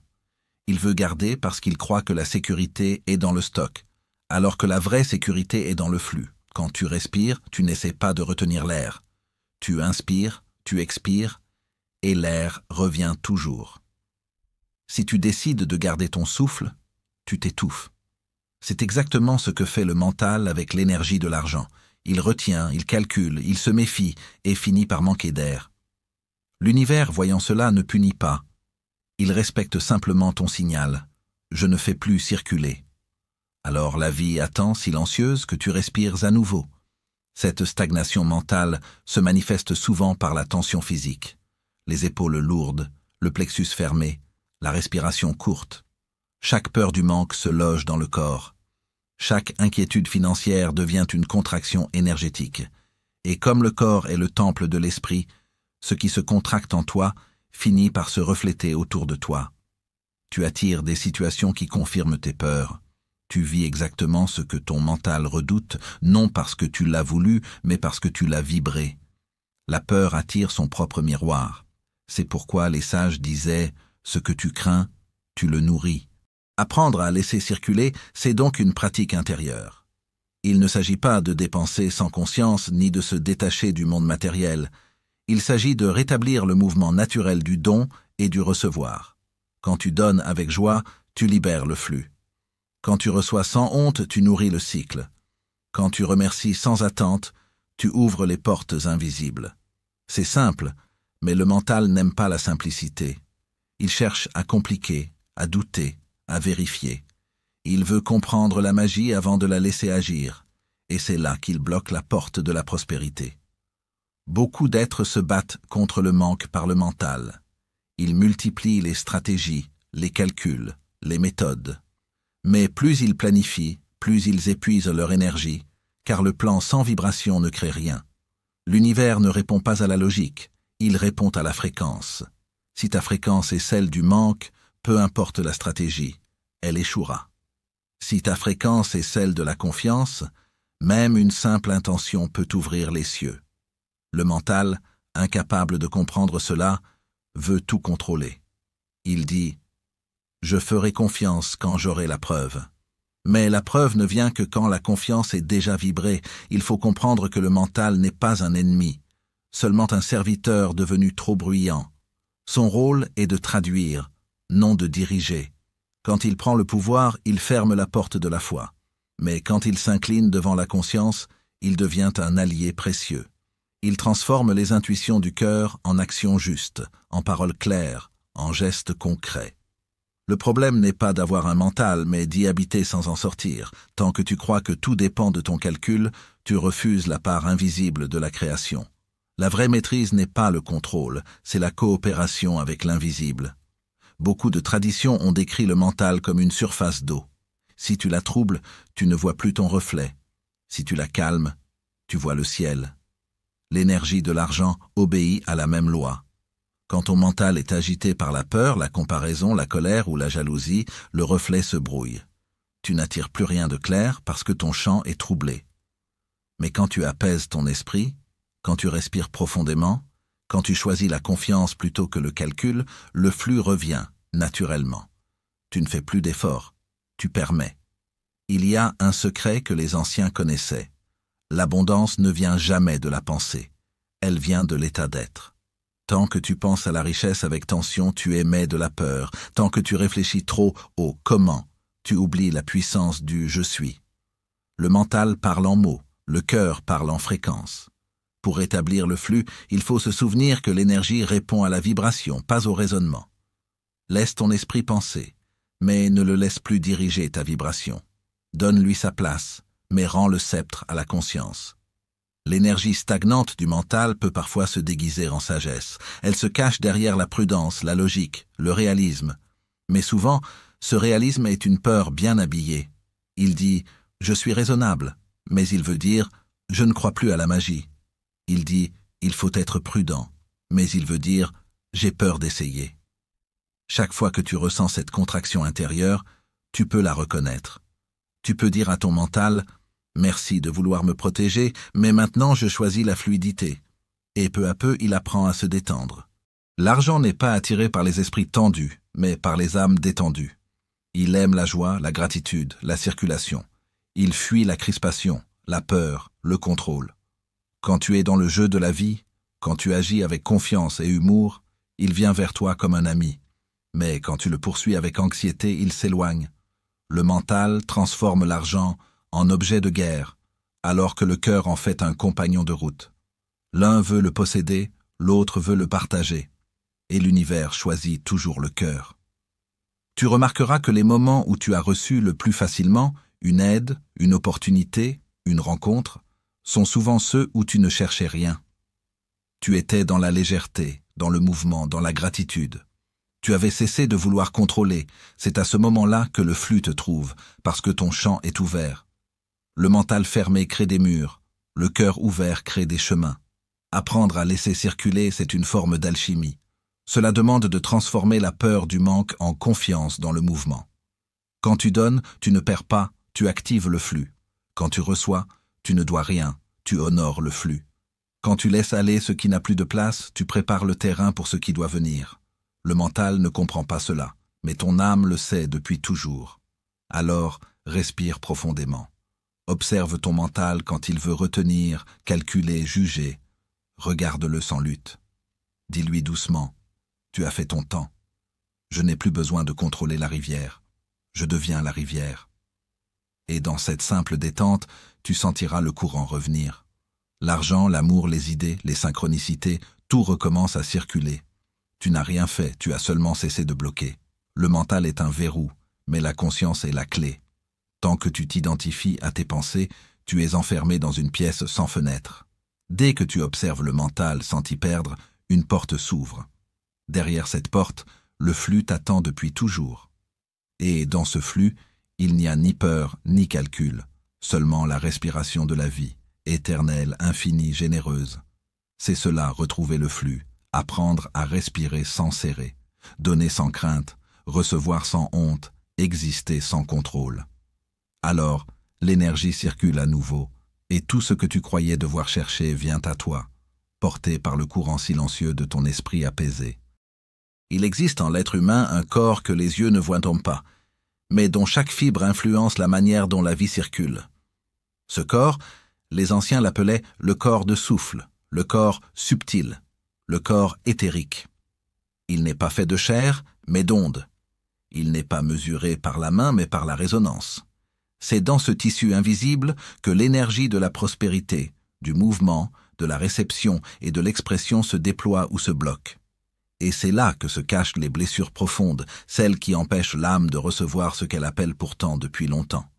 Il veut garder parce qu'il croit que la sécurité est dans le stock, alors que la vraie sécurité est dans le flux. Quand tu respires, tu n'essaies pas de retenir l'air. Tu inspires, tu expires, et l'air revient toujours. Si tu décides de garder ton souffle, tu t'étouffes. C'est exactement ce que fait le mental avec l'énergie de l'argent. Il retient, il calcule, il se méfie et finit par manquer d'air. L'univers, voyant cela, ne punit pas. Il respecte simplement ton signal. Je ne fais plus circuler. Alors la vie attend, silencieuse, que tu respires à nouveau. Cette stagnation mentale se manifeste souvent par la tension physique. Les épaules lourdes, le plexus fermé, la respiration courte. Chaque peur du manque se loge dans le corps. Chaque inquiétude financière devient une contraction énergétique. Et comme le corps est le temple de l'esprit, ce qui se contracte en toi finit par se refléter autour de toi. Tu attires des situations qui confirment tes peurs. Tu vis exactement ce que ton mental redoute, non parce que tu l'as voulu, mais parce que tu l'as vibré. La peur attire son propre miroir. C'est pourquoi les sages disaient « ce que tu crains, tu le nourris ». Apprendre à laisser circuler, c'est donc une pratique intérieure. Il ne s'agit pas de dépenser sans conscience ni de se détacher du monde matériel. Il s'agit de rétablir le mouvement naturel du don et du recevoir. Quand tu donnes avec joie, tu libères le flux. Quand tu reçois sans honte, tu nourris le cycle. Quand tu remercies sans attente, tu ouvres les portes invisibles. C'est simple, mais le mental n'aime pas la simplicité. Il cherche à compliquer, à douter, à vérifier. Il veut comprendre la magie avant de la laisser agir, et c'est là qu'il bloque la porte de la prospérité. Beaucoup d'êtres se battent contre le manque par le mental. Ils multiplient les stratégies, les calculs, les méthodes. Mais plus ils planifient, plus ils épuisent leur énergie, car le plan sans vibration ne crée rien. L'univers ne répond pas à la logique, il répond à la fréquence. Si ta fréquence est celle du manque, peu importe la stratégie, elle échouera. Si ta fréquence est celle de la confiance, même une simple intention peut ouvrir les cieux. Le mental, incapable de comprendre cela, veut tout contrôler. Il dit « Je ferai confiance quand j'aurai la preuve ». Mais la preuve ne vient que quand la confiance est déjà vibrée. Il faut comprendre que le mental n'est pas un ennemi, seulement un serviteur devenu trop bruyant. Son rôle est de traduire, non de diriger. Quand il prend le pouvoir, il ferme la porte de la foi. Mais quand il s'incline devant la conscience, il devient un allié précieux. Il transforme les intuitions du cœur en actions justes, en paroles claires, en gestes concrets. Le problème n'est pas d'avoir un mental, mais d'y habiter sans en sortir. Tant que tu crois que tout dépend de ton calcul, tu refuses la part invisible de la création. La vraie maîtrise n'est pas le contrôle, c'est la coopération avec l'invisible. Beaucoup de traditions ont décrit le mental comme une surface d'eau. Si tu la troubles, tu ne vois plus ton reflet. Si tu la calmes, tu vois le ciel. L'énergie de l'argent obéit à la même loi. Quand ton mental est agité par la peur, la comparaison, la colère ou la jalousie, le reflet se brouille. Tu n'attires plus rien de clair parce que ton champ est troublé. Mais quand tu apaises ton esprit, quand tu respires profondément, quand tu choisis la confiance plutôt que le calcul, le flux revient, naturellement. Tu ne fais plus d'efforts, tu permets. Il y a un secret que les anciens connaissaient. L'abondance ne vient jamais de la pensée, elle vient de l'état d'être. Tant que tu penses à la richesse avec tension, tu émets de la peur. Tant que tu réfléchis trop au « comment », tu oublies la puissance du « je suis ». Le mental parle en mots, le cœur parle en fréquence. Pour rétablir le flux, il faut se souvenir que l'énergie répond à la vibration, pas au raisonnement. Laisse ton esprit penser, mais ne le laisse plus diriger ta vibration. Donne-lui sa place, mais rends le sceptre à la conscience. L'énergie stagnante du mental peut parfois se déguiser en sagesse. Elle se cache derrière la prudence, la logique, le réalisme. Mais souvent, ce réalisme est une peur bien habillée. Il dit « je suis raisonnable », mais il veut dire « je ne crois plus à la magie ». Il dit « il faut être prudent », mais il veut dire « j'ai peur d'essayer ». Chaque fois que tu ressens cette contraction intérieure, tu peux la reconnaître. Tu peux dire à ton mental « merci de vouloir me protéger, mais maintenant je choisis la fluidité. » Et peu à peu, il apprend à se détendre. L'argent n'est pas attiré par les esprits tendus, mais par les âmes détendues. Il aime la joie, la gratitude, la circulation. Il fuit la crispation, la peur, le contrôle. Quand tu es dans le jeu de la vie, Quand tu agis avec confiance et humour, il vient vers toi comme un ami. Mais quand tu le poursuis avec anxiété, il s'éloigne. Le mental transforme l'argent en objet de guerre, alors que le cœur en fait un compagnon de route. L'un veut le posséder, l'autre veut le partager. Et l'univers choisit toujours le cœur. Tu remarqueras que les moments où tu as reçu le plus facilement une aide, une opportunité, une rencontre, sont souvent ceux où tu ne cherchais rien. Tu étais dans la légèreté, dans le mouvement, dans la gratitude. Tu avais cessé de vouloir contrôler. C'est à ce moment-là que le flux te trouve, parce que ton champ est ouvert. Le mental fermé crée des murs, le cœur ouvert crée des chemins. Apprendre à laisser circuler, c'est une forme d'alchimie. Cela demande de transformer la peur du manque en confiance dans le mouvement. Quand tu donnes, tu ne perds pas, tu actives le flux. Quand tu reçois, tu ne dois rien, tu honores le flux. Quand tu laisses aller ce qui n'a plus de place, tu prépares le terrain pour ce qui doit venir. Le mental ne comprend pas cela, mais ton âme le sait depuis toujours. Alors, respire profondément. Observe ton mental quand il veut retenir, calculer, juger. Regarde-le sans lutte. Dis-lui doucement, « Tu as fait ton temps. Je n'ai plus besoin de contrôler la rivière. Je deviens la rivière. » Et dans cette simple détente, tu sentiras le courant revenir. L'argent, l'amour, les idées, les synchronicités, tout recommence à circuler. Tu n'as rien fait, tu as seulement cessé de bloquer. Le mental est un verrou, mais la conscience est la clé. Tant que tu t'identifies à tes pensées, tu es enfermé dans une pièce sans fenêtre. Dès que tu observes le mental sans t'y perdre, une porte s'ouvre. Derrière cette porte, le flux t'attend depuis toujours. Et dans ce flux, il n'y a ni peur ni calcul, seulement la respiration de la vie, éternelle, infinie, généreuse. C'est cela, retrouver le flux, apprendre à respirer sans serrer, donner sans crainte, recevoir sans honte, exister sans contrôle. Alors, l'énergie circule à nouveau, et tout ce que tu croyais devoir chercher vient à toi, porté par le courant silencieux de ton esprit apaisé. Il existe en l'être humain un corps que les yeux ne voient pas, mais dont chaque fibre influence la manière dont la vie circule. Ce corps, les anciens l'appelaient le corps de souffle, le corps subtil, le corps éthérique. Il n'est pas fait de chair, mais d'ondes. Il n'est pas mesuré par la main, mais par la résonance. C'est dans ce tissu invisible que l'énergie de la prospérité, du mouvement, de la réception et de l'expression se déploie ou se bloque. Et c'est là que se cachent les blessures profondes, celles qui empêchent l'âme de recevoir ce qu'elle appelle pourtant depuis longtemps.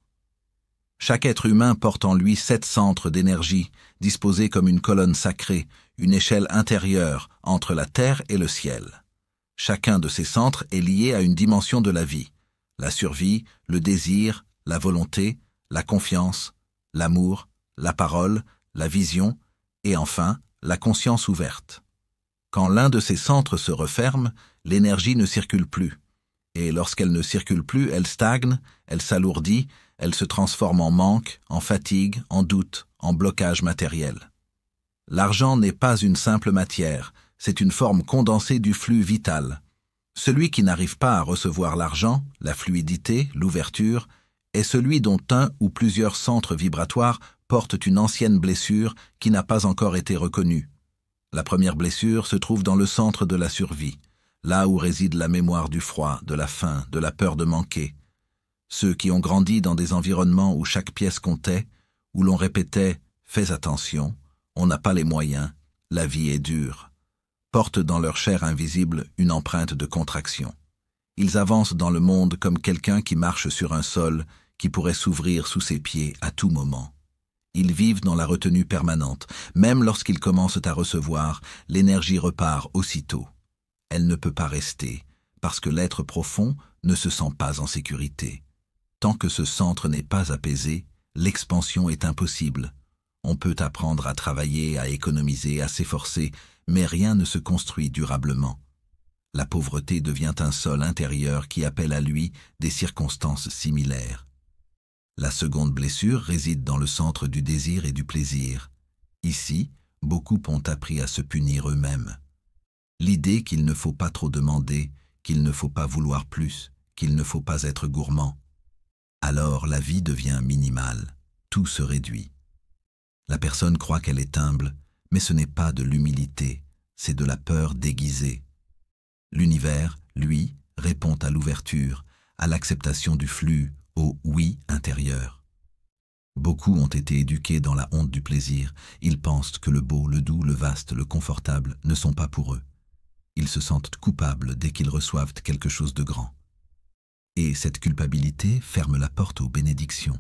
Chaque être humain porte en lui 7 centres d'énergie, disposés comme une colonne sacrée, une échelle intérieure entre la terre et le ciel. Chacun de ces centres est lié à une dimension de la vie, la survie, le désir, la volonté, la confiance, l'amour, la parole, la vision et enfin la conscience ouverte. Quand l'un de ces centres se referme, l'énergie ne circule plus. Et lorsqu'elle ne circule plus, elle stagne, elle s'alourdit, elle se transforme en manque, en fatigue, en doute, en blocage matériel. L'argent n'est pas une simple matière, c'est une forme condensée du flux vital. Celui qui n'arrive pas à recevoir l'argent, la fluidité, l'ouverture, est celui dont un ou plusieurs centres vibratoires portent une ancienne blessure qui n'a pas encore été reconnue. La première blessure se trouve dans le centre de la survie, là où réside la mémoire du froid, de la faim, de la peur de manquer. Ceux qui ont grandi dans des environnements où chaque pièce comptait, où l'on répétait « fais attention », on n'a pas les moyens, la vie est dure, portent dans leur chair invisible une empreinte de contraction. Ils avancent dans le monde comme quelqu'un qui marche sur un sol qui pourrait s'ouvrir sous ses pieds à tout moment. Ils vivent dans la retenue permanente. Même lorsqu'ils commencent à recevoir, l'énergie repart aussitôt. Elle ne peut pas rester, parce que l'être profond ne se sent pas en sécurité. Tant que ce centre n'est pas apaisé, l'expansion est impossible. On peut apprendre à travailler, à économiser, à s'efforcer, mais rien ne se construit durablement. La pauvreté devient un sol intérieur qui appelle à lui des circonstances similaires. La seconde blessure réside dans le centre du désir et du plaisir. Ici, beaucoup ont appris à se punir eux-mêmes. L'idée qu'il ne faut pas trop demander, qu'il ne faut pas vouloir plus, qu'il ne faut pas être gourmand. Alors la vie devient minimale, tout se réduit. La personne croit qu'elle est humble, Mais ce n'est pas de l'humilité, c'est de la peur déguisée. L'univers, lui, répond à l'ouverture, à l'acceptation du flux, au oui intérieur. Beaucoup ont été éduqués dans la honte du plaisir. Ils pensent que le beau, le doux, le vaste, le confortable ne sont pas pour eux. Ils se sentent coupables dès qu'ils reçoivent quelque chose de grand. Et cette culpabilité ferme la porte aux bénédictions.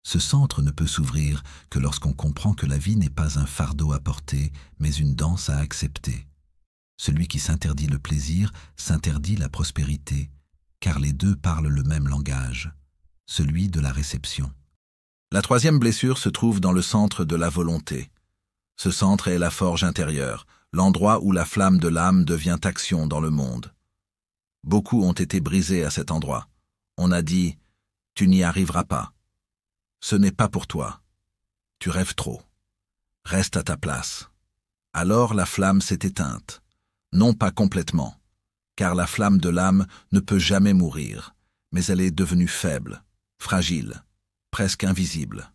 Ce centre ne peut s'ouvrir que lorsqu'on comprend que la vie n'est pas un fardeau à porter, mais une danse à accepter. Celui qui s'interdit le plaisir s'interdit la prospérité, car les deux parlent le même langage, celui de la réception. La troisième blessure se trouve dans le centre de la volonté. Ce centre est la forge intérieure, l'endroit où la flamme de l'âme devient action dans le monde. Beaucoup ont été brisés à cet endroit. On a dit « Tu n'y arriveras pas. Ce n'est pas pour toi. Tu rêves trop. Reste à ta place. » Alors la flamme s'est éteinte. Non pas complètement, car la flamme de l'âme ne peut jamais mourir, mais elle est devenue faible, fragile, presque invisible.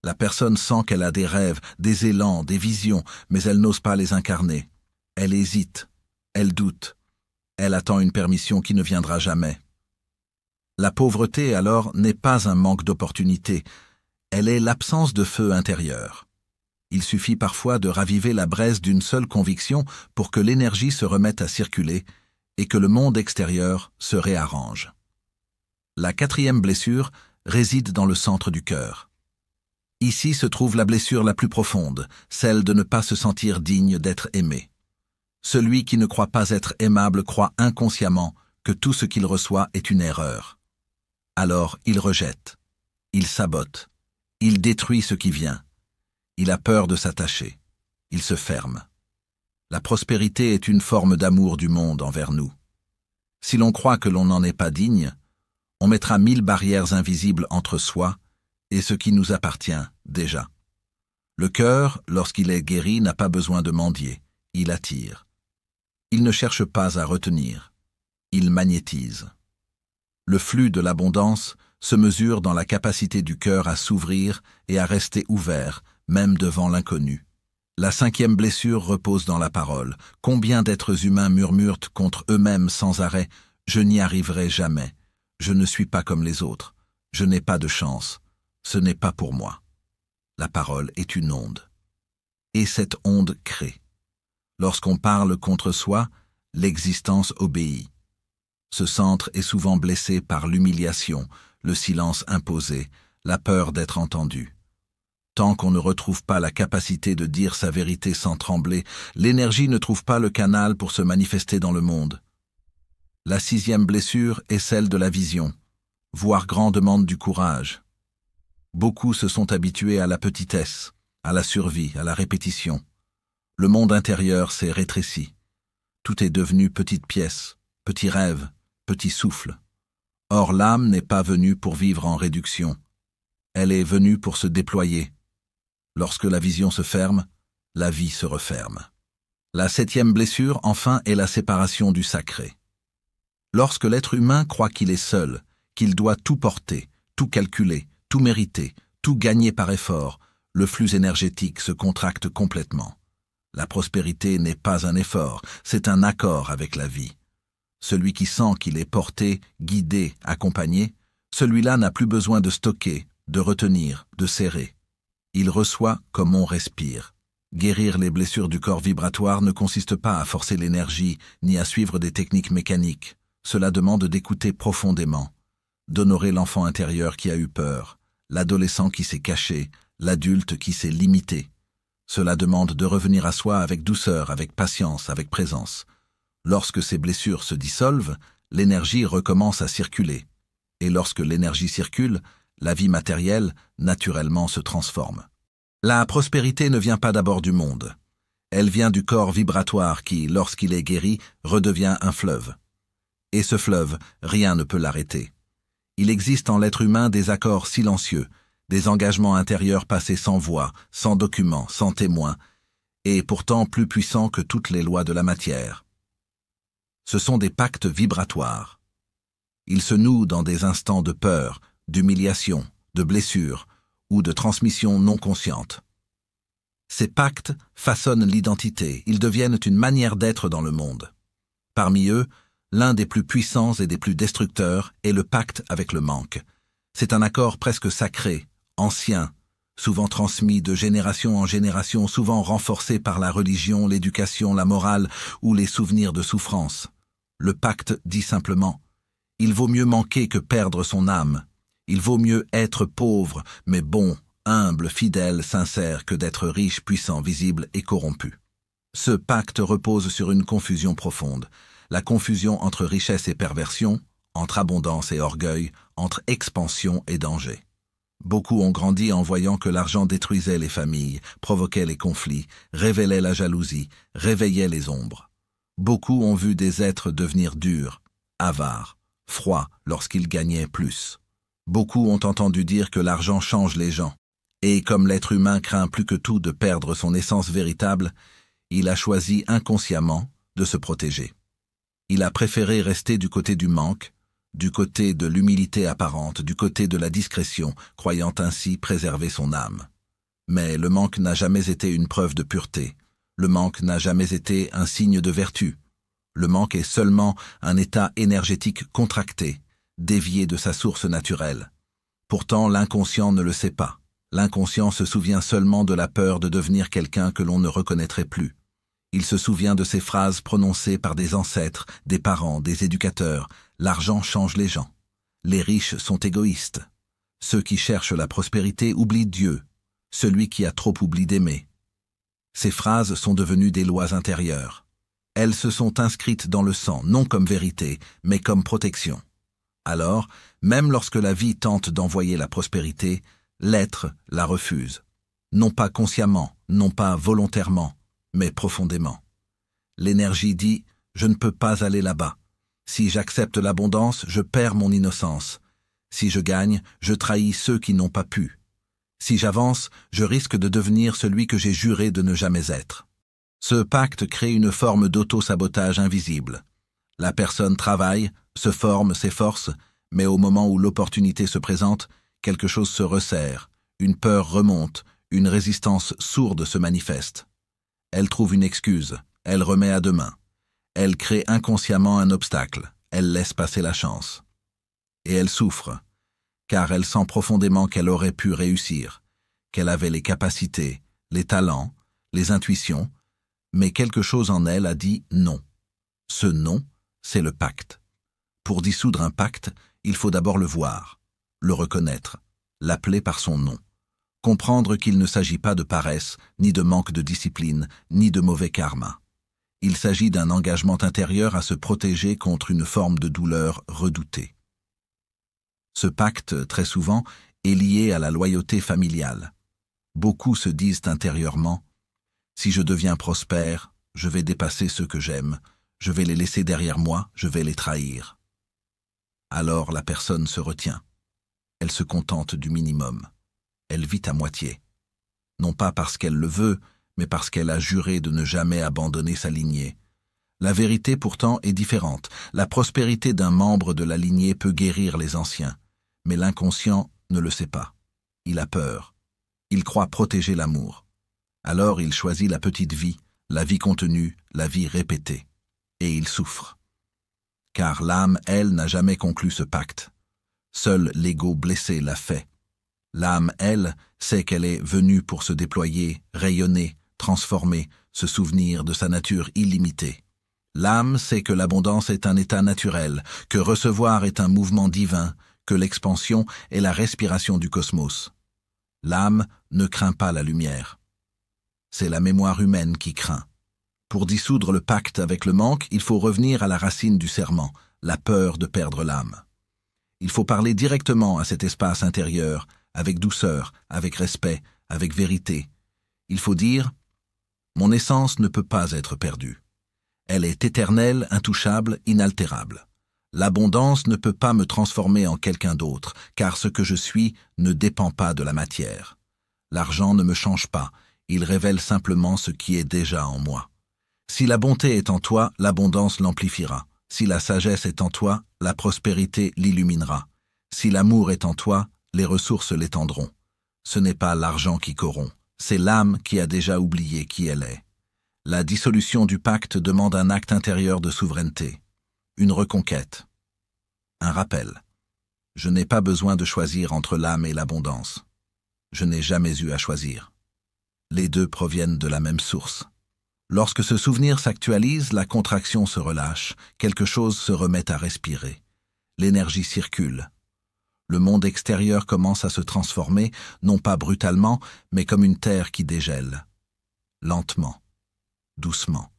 La personne sent qu'elle a des rêves, des élans, des visions, mais elle n'ose pas les incarner. Elle hésite, elle doute, elle attend une permission qui ne viendra jamais. La pauvreté, alors, n'est pas un manque d'opportunité, elle est l'absence de feu intérieur. Il suffit parfois de raviver la braise d'une seule conviction pour que l'énergie se remette à circuler et que le monde extérieur se réarrange. La quatrième blessure réside dans le centre du cœur. Ici se trouve la blessure la plus profonde, celle de ne pas se sentir digne d'être aimé. Celui qui ne croit pas être aimable croit inconsciemment que tout ce qu'il reçoit est une erreur. Alors il rejette, il sabote, il détruit ce qui vient. Il a peur de s'attacher. Il se ferme. La prospérité est une forme d'amour du monde envers nous. Si l'on croit que l'on n'en est pas digne, on mettra 1000 barrières invisibles entre soi et ce qui nous appartient déjà. Le cœur, lorsqu'il est guéri, n'a pas besoin de mendier. Il attire. Il ne cherche pas à retenir. Il magnétise. Le flux de l'abondance se mesure dans la capacité du cœur à s'ouvrir et à rester ouvert, même devant l'inconnu. La cinquième blessure repose dans la parole. Combien d'êtres humains murmurent contre eux-mêmes sans arrêt « Je n'y arriverai jamais. Je ne suis pas comme les autres. Je n'ai pas de chance. Ce n'est pas pour moi. » La parole est une onde. Et cette onde crée. Lorsqu'on parle contre soi, l'existence obéit. Ce centre est souvent blessé par l'humiliation, le silence imposé, la peur d'être entendu. Tant qu'on ne retrouve pas la capacité de dire sa vérité sans trembler, l'énergie ne trouve pas le canal pour se manifester dans le monde. La sixième blessure est celle de la vision. Voir grand demande du courage. Beaucoup se sont habitués à la petitesse, à la survie, à la répétition. Le monde intérieur s'est rétréci. Tout est devenu petite pièce, petit rêve, petit souffle. Or l'âme n'est pas venue pour vivre en réduction. Elle est venue pour se déployer. Lorsque la vision se ferme, la vie se referme. La septième blessure, enfin, est la séparation du sacré. Lorsque l'être humain croit qu'il est seul, qu'il doit tout porter, tout calculer, tout mériter, tout gagner par effort, le flux énergétique se contracte complètement. La prospérité n'est pas un effort, c'est un accord avec la vie. Celui qui sent qu'il est porté, guidé, accompagné, celui-là n'a plus besoin de stocker, de retenir, de serrer. Il reçoit comme on respire. Guérir les blessures du corps vibratoire ne consiste pas à forcer l'énergie, ni à suivre des techniques mécaniques. Cela demande d'écouter profondément, d'honorer l'enfant intérieur qui a eu peur, l'adolescent qui s'est caché, l'adulte qui s'est limité. Cela demande de revenir à soi avec douceur, avec patience, avec présence. Lorsque ces blessures se dissolvent, l'énergie recommence à circuler. Et lorsque l'énergie circule, la vie matérielle, naturellement, se transforme. La prospérité ne vient pas d'abord du monde. Elle vient du corps vibratoire qui, lorsqu'il est guéri, redevient un fleuve. Et ce fleuve, rien ne peut l'arrêter. Il existe en l'être humain des accords silencieux, des engagements intérieurs passés sans voix, sans documents, sans témoins, et pourtant plus puissants que toutes les lois de la matière. Ce sont des pactes vibratoires. Ils se nouent dans des instants de peur, d'humiliation, de blessure ou de transmission non consciente. Ces pactes façonnent l'identité, ils deviennent une manière d'être dans le monde. Parmi eux, l'un des plus puissants et des plus destructeurs est le pacte avec le manque. C'est un accord presque sacré, ancien, souvent transmis de génération en génération, souvent renforcé par la religion, l'éducation, la morale ou les souvenirs de souffrance. Le pacte dit simplement « Il vaut mieux manquer que perdre son âme. Il vaut mieux être pauvre, mais bon, humble, fidèle, sincère, que d'être riche, puissant, visible et corrompu. » Ce pacte repose sur une confusion profonde. La confusion entre richesse et perversion, entre abondance et orgueil, entre expansion et danger. Beaucoup ont grandi en voyant que l'argent détruisait les familles, provoquait les conflits, révélait la jalousie, réveillait les ombres. Beaucoup ont vu des êtres devenir durs, avares, froids lorsqu'ils gagnaient plus. Beaucoup ont entendu dire que l'argent change les gens. Et comme l'être humain craint plus que tout de perdre son essence véritable, il a choisi inconsciemment de se protéger. Il a préféré rester du côté du manque, du côté de l'humilité apparente, du côté de la discrétion, croyant ainsi préserver son âme. Mais le manque n'a jamais été une preuve de pureté. Le manque n'a jamais été un signe de vertu. Le manque est seulement un état énergétique contracté, dévié de sa source naturelle. Pourtant, l'inconscient ne le sait pas. L'inconscient se souvient seulement de la peur de devenir quelqu'un que l'on ne reconnaîtrait plus. Il se souvient de ces phrases prononcées par des ancêtres, des parents, des éducateurs. L'argent change les gens. Les riches sont égoïstes. Ceux qui cherchent la prospérité oublient Dieu. Celui qui a trop oublié d'aimer. Ces phrases sont devenues des lois intérieures. Elles se sont inscrites dans le sang, non comme vérité, mais comme protection. Alors, même lorsque la vie tente d'envoyer la prospérité, l'être la refuse. Non pas consciemment, non pas volontairement, mais profondément. L'énergie dit « Je ne peux pas aller là-bas. Si j'accepte l'abondance, je perds mon innocence. Si je gagne, je trahis ceux qui n'ont pas pu. Si j'avance, je risque de devenir celui que j'ai juré de ne jamais être. » Ce pacte crée une forme d'auto-sabotage invisible. La personne travaille, se forme, s'efforce, mais au moment où l'opportunité se présente, quelque chose se resserre, une peur remonte, une résistance sourde se manifeste. Elle trouve une excuse, elle remet à demain. Elle crée inconsciemment un obstacle, elle laisse passer la chance. Et elle souffre, car elle sent profondément qu'elle aurait pu réussir, qu'elle avait les capacités, les talents, les intuitions, mais quelque chose en elle a dit non. Ce non, c'est le pacte. Pour dissoudre un pacte, il faut d'abord le voir, le reconnaître, l'appeler par son nom. Comprendre qu'il ne s'agit pas de paresse, ni de manque de discipline, ni de mauvais karma. Il s'agit d'un engagement intérieur à se protéger contre une forme de douleur redoutée. Ce pacte, très souvent, est lié à la loyauté familiale. Beaucoup se disent intérieurement « Si je deviens prospère, je vais dépasser ceux que j'aime, je vais les laisser derrière moi, je vais les trahir. » Alors la personne se retient. Elle se contente du minimum. Elle vit à moitié. Non pas parce qu'elle le veut, mais parce qu'elle a juré de ne jamais abandonner sa lignée. La vérité pourtant est différente. La prospérité d'un membre de la lignée peut guérir les anciens. Mais l'inconscient ne le sait pas. Il a peur. Il croit protéger l'amour. Alors il choisit la petite vie, la vie contenue, la vie répétée. Et il souffre. Car l'âme, elle, n'a jamais conclu ce pacte. Seul l'ego blessé l'a fait. L'âme, elle, sait qu'elle est venue pour se déployer, rayonner, transformer, se souvenir de sa nature illimitée. L'âme sait que l'abondance est un état naturel, que recevoir est un mouvement divin, que l'expansion est la respiration du cosmos. L'âme ne craint pas la lumière. C'est la mémoire humaine qui craint. Pour dissoudre le pacte avec le manque, il faut revenir à la racine du serment, la peur de perdre l'âme. Il faut parler directement à cet espace intérieur, avec douceur, avec respect, avec vérité. Il faut dire « Mon essence ne peut pas être perdue. Elle est éternelle, intouchable, inaltérable. L'abondance ne peut pas me transformer en quelqu'un d'autre, car ce que je suis ne dépend pas de la matière. L'argent ne me change pas, il révèle simplement ce qui est déjà en moi. Si la bonté est en toi, l'abondance l'amplifiera. Si la sagesse est en toi, la prospérité l'illuminera. Si l'amour est en toi, les ressources l'étendront. Ce n'est pas l'argent qui corrompt, C'est l'âme qui a déjà oublié qui elle est. La dissolution du pacte demande un acte intérieur de souveraineté, une reconquête, un rappel. Je n'ai pas besoin de choisir entre l'âme et l'abondance. Je n'ai jamais eu à choisir. Les deux proviennent de la même source. Lorsque ce souvenir s'actualise, la contraction se relâche, quelque chose se remet à respirer. L'énergie circule. Le monde extérieur commence à se transformer, non pas brutalement, mais comme une terre qui dégèle. Lentement, doucement,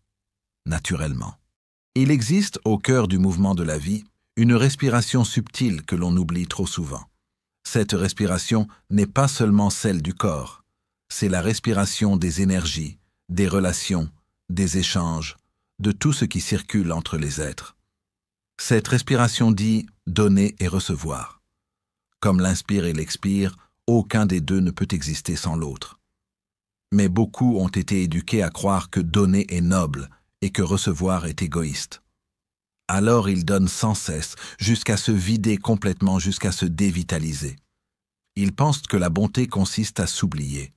naturellement. Il existe, au cœur du mouvement de la vie, une respiration subtile que l'on oublie trop souvent. Cette respiration n'est pas seulement celle du corps, c'est la respiration des énergies, des relations, des échanges, de tout ce qui circule entre les êtres. Cette respiration dit donner et recevoir. Comme l'inspire et l'expire, aucun des deux ne peut exister sans l'autre. Mais beaucoup ont été éduqués à croire que donner est noble et que recevoir est égoïste. Alors ils donnent sans cesse, jusqu'à se vider complètement, jusqu'à se dévitaliser. Ils pensent que la bonté consiste à s'oublier.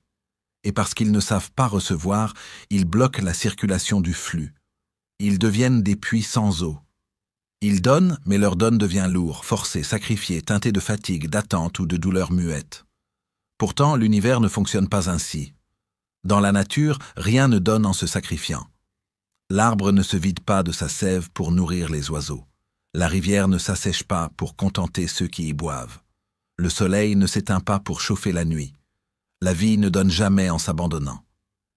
Et parce qu'ils ne savent pas recevoir, ils bloquent la circulation du flux. Ils deviennent des puits sans eau. Ils donnent, mais leur donne devient lourd, forcé, sacrifié, teinté de fatigue, d'attente ou de douleur muette. Pourtant, l'univers ne fonctionne pas ainsi. Dans la nature, rien ne donne en se sacrifiant. L'arbre ne se vide pas de sa sève pour nourrir les oiseaux. La rivière ne s'assèche pas pour contenter ceux qui y boivent. Le soleil ne s'éteint pas pour chauffer la nuit. La vie ne donne jamais en s'abandonnant.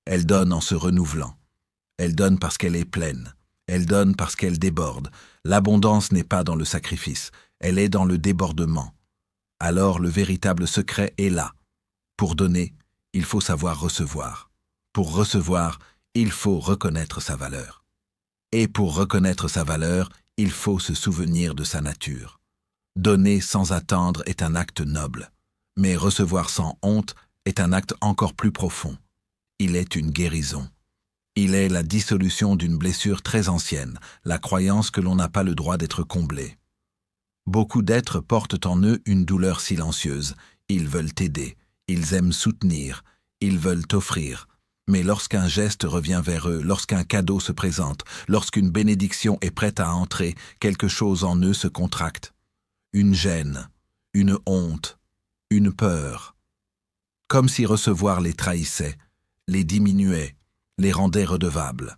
Elle donne en se renouvelant. Elle donne parce qu'elle est pleine. Elle donne parce qu'elle déborde. L'abondance n'est pas dans le sacrifice, elle est dans le débordement. Alors le véritable secret est là. Pour donner, il faut savoir recevoir. Pour recevoir, il faut reconnaître sa valeur. Et pour reconnaître sa valeur, il faut se souvenir de sa nature. Donner sans attendre est un acte noble, mais recevoir sans honte est un acte encore plus profond. Il est une guérison. Il est la dissolution d'une blessure très ancienne, la croyance que l'on n'a pas le droit d'être comblé. Beaucoup d'êtres portent en eux une douleur silencieuse. Ils veulent aider, ils aiment soutenir, ils veulent offrir. Mais lorsqu'un geste revient vers eux, lorsqu'un cadeau se présente, lorsqu'une bénédiction est prête à entrer, quelque chose en eux se contracte. Une gêne, une honte, une peur. Comme si recevoir les trahissait, les diminuait, les rendait redevables.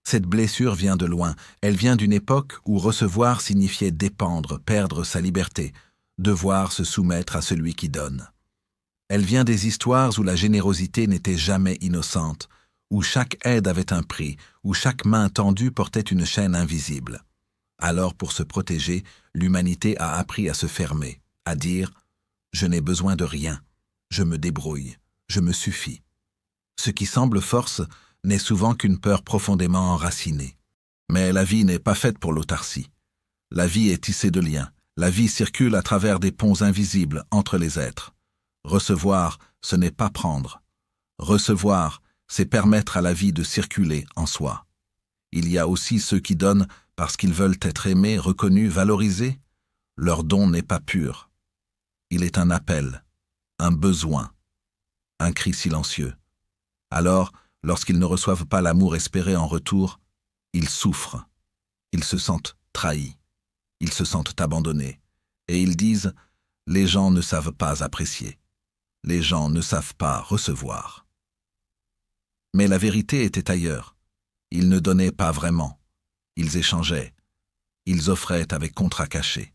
Cette blessure vient de loin, elle vient d'une époque où recevoir signifiait dépendre, perdre sa liberté, devoir se soumettre à celui qui donne. Elle vient des histoires où la générosité n'était jamais innocente, où chaque aide avait un prix, où chaque main tendue portait une chaîne invisible. Alors pour se protéger, l'humanité a appris à se fermer, à dire « je n'ai besoin de rien, je me débrouille, je me suffis ». Ce qui semble force n'est souvent qu'une peur profondément enracinée. Mais la vie n'est pas faite pour l'autarcie. La vie est tissée de liens. La vie circule à travers des ponts invisibles entre les êtres. Recevoir, ce n'est pas prendre. Recevoir, c'est permettre à la vie de circuler en soi. Il y a aussi ceux qui donnent parce qu'ils veulent être aimés, reconnus, valorisés. Leur don n'est pas pur. Il est un appel, un besoin, un cri silencieux. Alors, lorsqu'ils ne reçoivent pas l'amour espéré en retour, ils souffrent, ils se sentent trahis, ils se sentent abandonnés, et ils disent « les gens ne savent pas apprécier, les gens ne savent pas recevoir ». Mais la vérité était ailleurs. Ils ne donnaient pas vraiment, ils échangeaient, ils offraient avec contrat caché.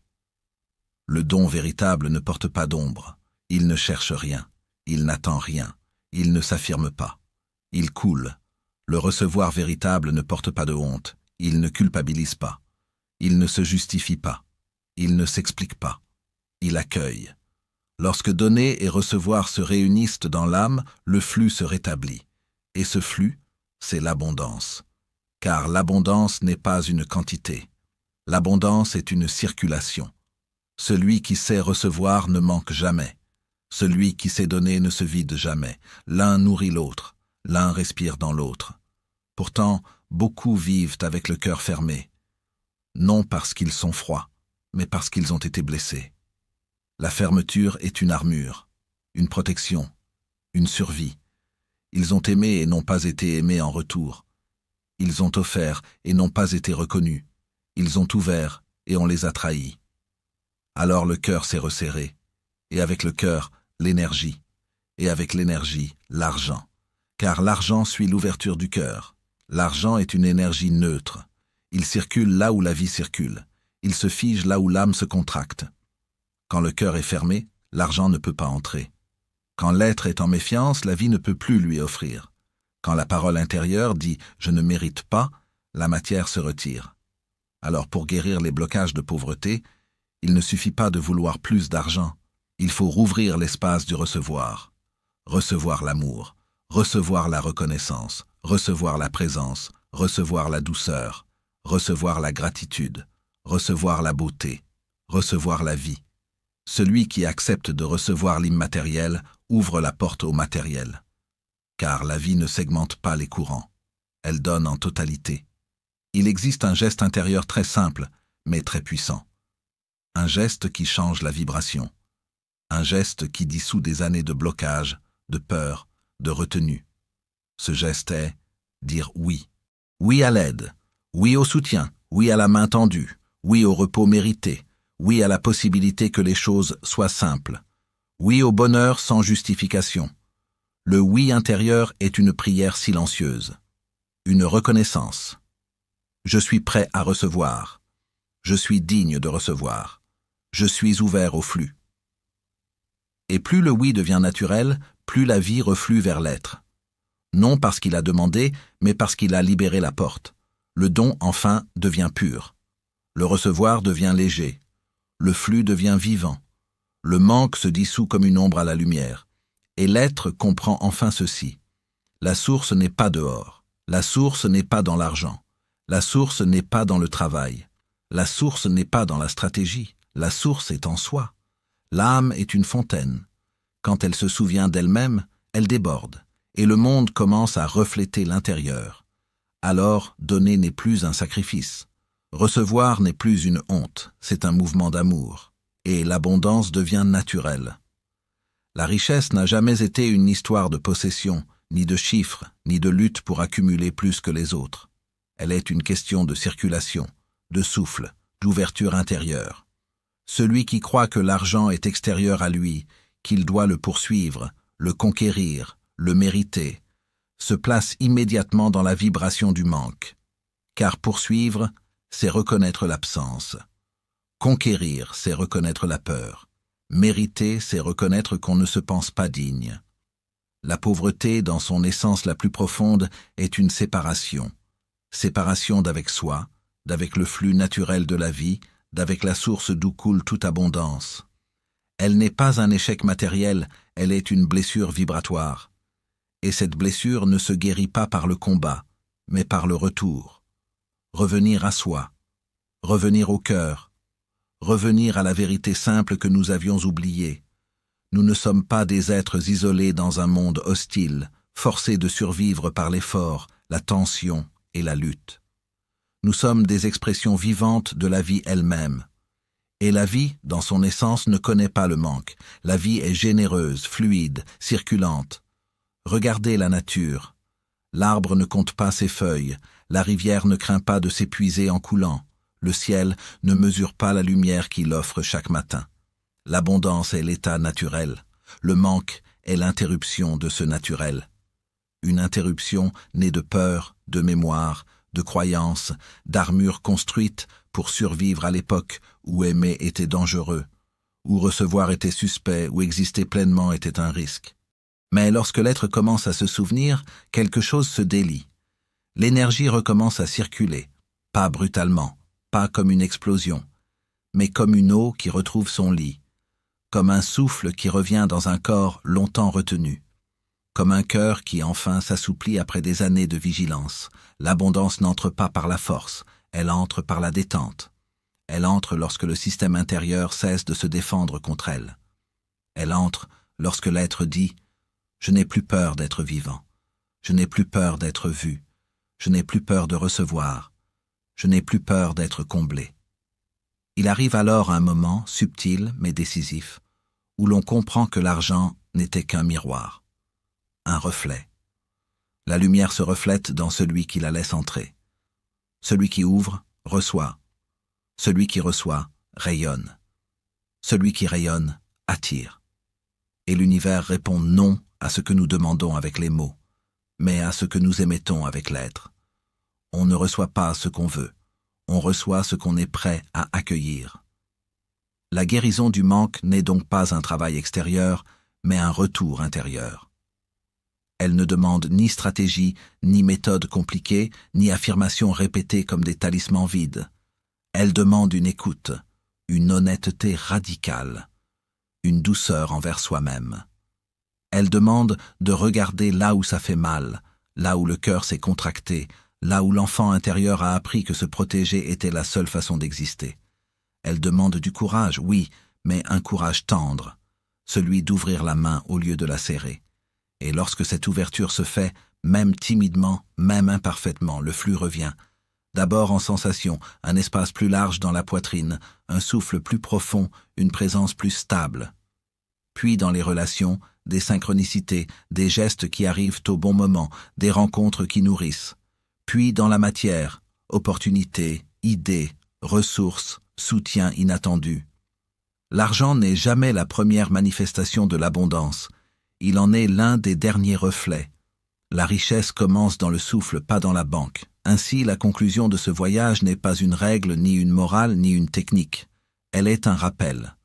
Le don véritable ne porte pas d'ombre, il ne cherche rien, il n'attend rien, il ne s'affirme pas. Il coule. Le recevoir véritable ne porte pas de honte. Il ne culpabilise pas. Il ne se justifie pas. Il ne s'explique pas. Il accueille. Lorsque donner et recevoir se réunissent dans l'âme, le flux se rétablit. Et ce flux, c'est l'abondance. Car l'abondance n'est pas une quantité. L'abondance est une circulation. Celui qui sait recevoir ne manque jamais. Celui qui sait donner ne se vide jamais. L'un nourrit l'autre. L'un respire dans l'autre. Pourtant, beaucoup vivent avec le cœur fermé. Non parce qu'ils sont froids, mais parce qu'ils ont été blessés. La fermeture est une armure, une protection, une survie. Ils ont aimé et n'ont pas été aimés en retour. Ils ont offert et n'ont pas été reconnus. Ils ont ouvert et on les a trahis. Alors le cœur s'est resserré, et avec le cœur, l'énergie, et avec l'énergie, l'argent. Car l'argent suit l'ouverture du cœur. L'argent est une énergie neutre. Il circule là où la vie circule. Il se fige là où l'âme se contracte. Quand le cœur est fermé, l'argent ne peut pas entrer. Quand l'être est en méfiance, la vie ne peut plus lui offrir. Quand la parole intérieure dit « je ne mérite pas », la matière se retire. Alors pour guérir les blocages de pauvreté, il ne suffit pas de vouloir plus d'argent. Il faut rouvrir l'espace du recevoir. Recevoir l'amour, recevoir la reconnaissance, recevoir la présence, recevoir la douceur, recevoir la gratitude, recevoir la beauté, recevoir la vie. Celui qui accepte de recevoir l'immatériel ouvre la porte au matériel. Car la vie ne segmente pas les courants. Elle donne en totalité. Il existe un geste intérieur très simple, mais très puissant. Un geste qui change la vibration. Un geste qui dissout des années de blocage, de peur, de retenue. Ce geste est dire oui. Oui à l'aide, oui au soutien, oui à la main tendue, oui au repos mérité, oui à la possibilité que les choses soient simples, oui au bonheur sans justification. Le oui intérieur est une prière silencieuse, une reconnaissance. Je suis prêt à recevoir. Je suis digne de recevoir. Je suis ouvert au flux. Et plus le oui devient naturel, plus la vie reflue vers l'être. Non parce qu'il a demandé, mais parce qu'il a libéré la porte. Le don, enfin, devient pur. Le recevoir devient léger. Le flux devient vivant. Le manque se dissout comme une ombre à la lumière. Et l'être comprend enfin ceci. La source n'est pas dehors. La source n'est pas dans l'argent. La source n'est pas dans le travail. La source n'est pas dans la stratégie. La source est en soi. L'âme est une fontaine. Quand elle se souvient d'elle-même, elle déborde, et le monde commence à refléter l'intérieur. Alors, donner n'est plus un sacrifice. Recevoir n'est plus une honte, c'est un mouvement d'amour. Et l'abondance devient naturelle. La richesse n'a jamais été une histoire de possession, ni de chiffres, ni de lutte pour accumuler plus que les autres. Elle est une question de circulation, de souffle, d'ouverture intérieure. Celui qui croit que l'argent est extérieur à lui, qu'il doit le poursuivre, le conquérir, le mériter, se place immédiatement dans la vibration du manque. Car poursuivre, c'est reconnaître l'absence. Conquérir, c'est reconnaître la peur. Mériter, c'est reconnaître qu'on ne se pense pas digne. La pauvreté, dans son essence la plus profonde, est une séparation. Séparation d'avec soi, d'avec le flux naturel de la vie, d'avec la source d'où coule toute abondance. Elle n'est pas un échec matériel, elle est une blessure vibratoire. Et cette blessure ne se guérit pas par le combat, mais par le retour. Revenir à soi, revenir au cœur, revenir à la vérité simple que nous avions oubliée. Nous ne sommes pas des êtres isolés dans un monde hostile, forcés de survivre par l'effort, la tension et la lutte. Nous sommes des expressions vivantes de la vie elle-même. Et la vie, dans son essence, ne connaît pas le manque. La vie est généreuse, fluide, circulante. Regardez la nature. L'arbre ne compte pas ses feuilles, la rivière ne craint pas de s'épuiser en coulant, le ciel ne mesure pas la lumière qu'il offre chaque matin. L'abondance est l'état naturel, le manque est l'interruption de ce naturel. Une interruption née de peur, de mémoire, de croyances, d'armures construites pour survivre à l'époque où aimer était dangereux, où recevoir était suspect, où exister pleinement était un risque. Mais lorsque l'être commence à se souvenir, quelque chose se délie. L'énergie recommence à circuler, pas brutalement, pas comme une explosion, mais comme une eau qui retrouve son lit, comme un souffle qui revient dans un corps longtemps retenu, comme un cœur qui enfin s'assouplit après des années de vigilance. L'abondance n'entre pas par la force, elle entre par la détente. Elle entre lorsque le système intérieur cesse de se défendre contre elle. Elle entre lorsque l'être dit « Je n'ai plus peur d'être vivant, je n'ai plus peur d'être vu, je n'ai plus peur de recevoir, je n'ai plus peur d'être comblé. » Il arrive alors un moment, subtil mais décisif, où l'on comprend que l'argent n'était qu'un miroir, un reflet. La lumière se reflète dans celui qui la laisse entrer. Celui qui ouvre, reçoit. Celui qui reçoit, rayonne. Celui qui rayonne, attire. Et l'univers répond non à ce que nous demandons avec les mots, mais à ce que nous émettons avec l'être. On ne reçoit pas ce qu'on veut, on reçoit ce qu'on est prêt à accueillir. La guérison du manque n'est donc pas un travail extérieur, mais un retour intérieur. Elle ne demande ni stratégie, ni méthode compliquée, ni affirmations répétées comme des talismans vides. Elle demande une écoute, une honnêteté radicale, une douceur envers soi-même. Elle demande de regarder là où ça fait mal, là où le cœur s'est contracté, là où l'enfant intérieur a appris que se protéger était la seule façon d'exister. Elle demande du courage, oui, mais un courage tendre, celui d'ouvrir la main au lieu de la serrer. Et lorsque cette ouverture se fait, même timidement, même imparfaitement, le flux revient. D'abord en sensation, un espace plus large dans la poitrine, un souffle plus profond, une présence plus stable. Puis dans les relations, des synchronicités, des gestes qui arrivent au bon moment, des rencontres qui nourrissent. Puis dans la matière, opportunités, idées, ressources, soutien inattendu. L'argent n'est jamais la première manifestation de l'abondance. Il en est l'un des derniers reflets. La richesse commence dans le souffle, pas dans la banque. Ainsi, la conclusion de ce voyage n'est pas une règle, ni une morale, ni une technique. Elle est un rappel.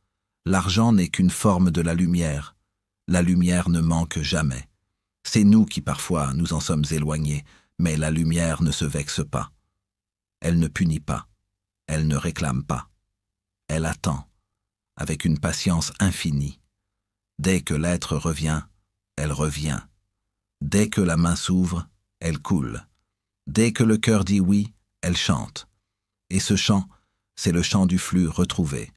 L'argent n'est qu'une forme de la lumière. La lumière ne manque jamais. C'est nous qui parfois nous en sommes éloignés, mais la lumière ne se vexe pas. Elle ne punit pas. Elle ne réclame pas. Elle attend, avec une patience infinie. Dès que l'être revient, elle revient. Dès que la main s'ouvre, elle coule. Dès que le cœur dit oui, elle chante. Et ce chant, c'est le chant du flux retrouvé.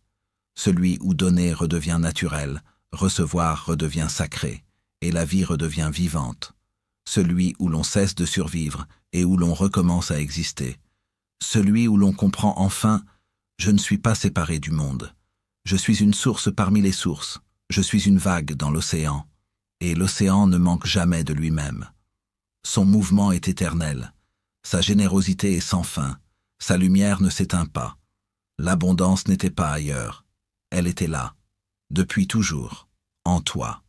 Celui où donner redevient naturel, recevoir redevient sacré, et la vie redevient vivante. Celui où l'on cesse de survivre et où l'on recommence à exister. Celui où l'on comprend enfin « Je ne suis pas séparé du monde. Je suis une source parmi les sources. Je suis une vague dans l'océan. Et l'océan ne manque jamais de lui-même. Son mouvement est éternel. Sa générosité est sans fin. Sa lumière ne s'éteint pas. L'abondance n'était pas ailleurs. Elle était là, depuis toujours, en toi.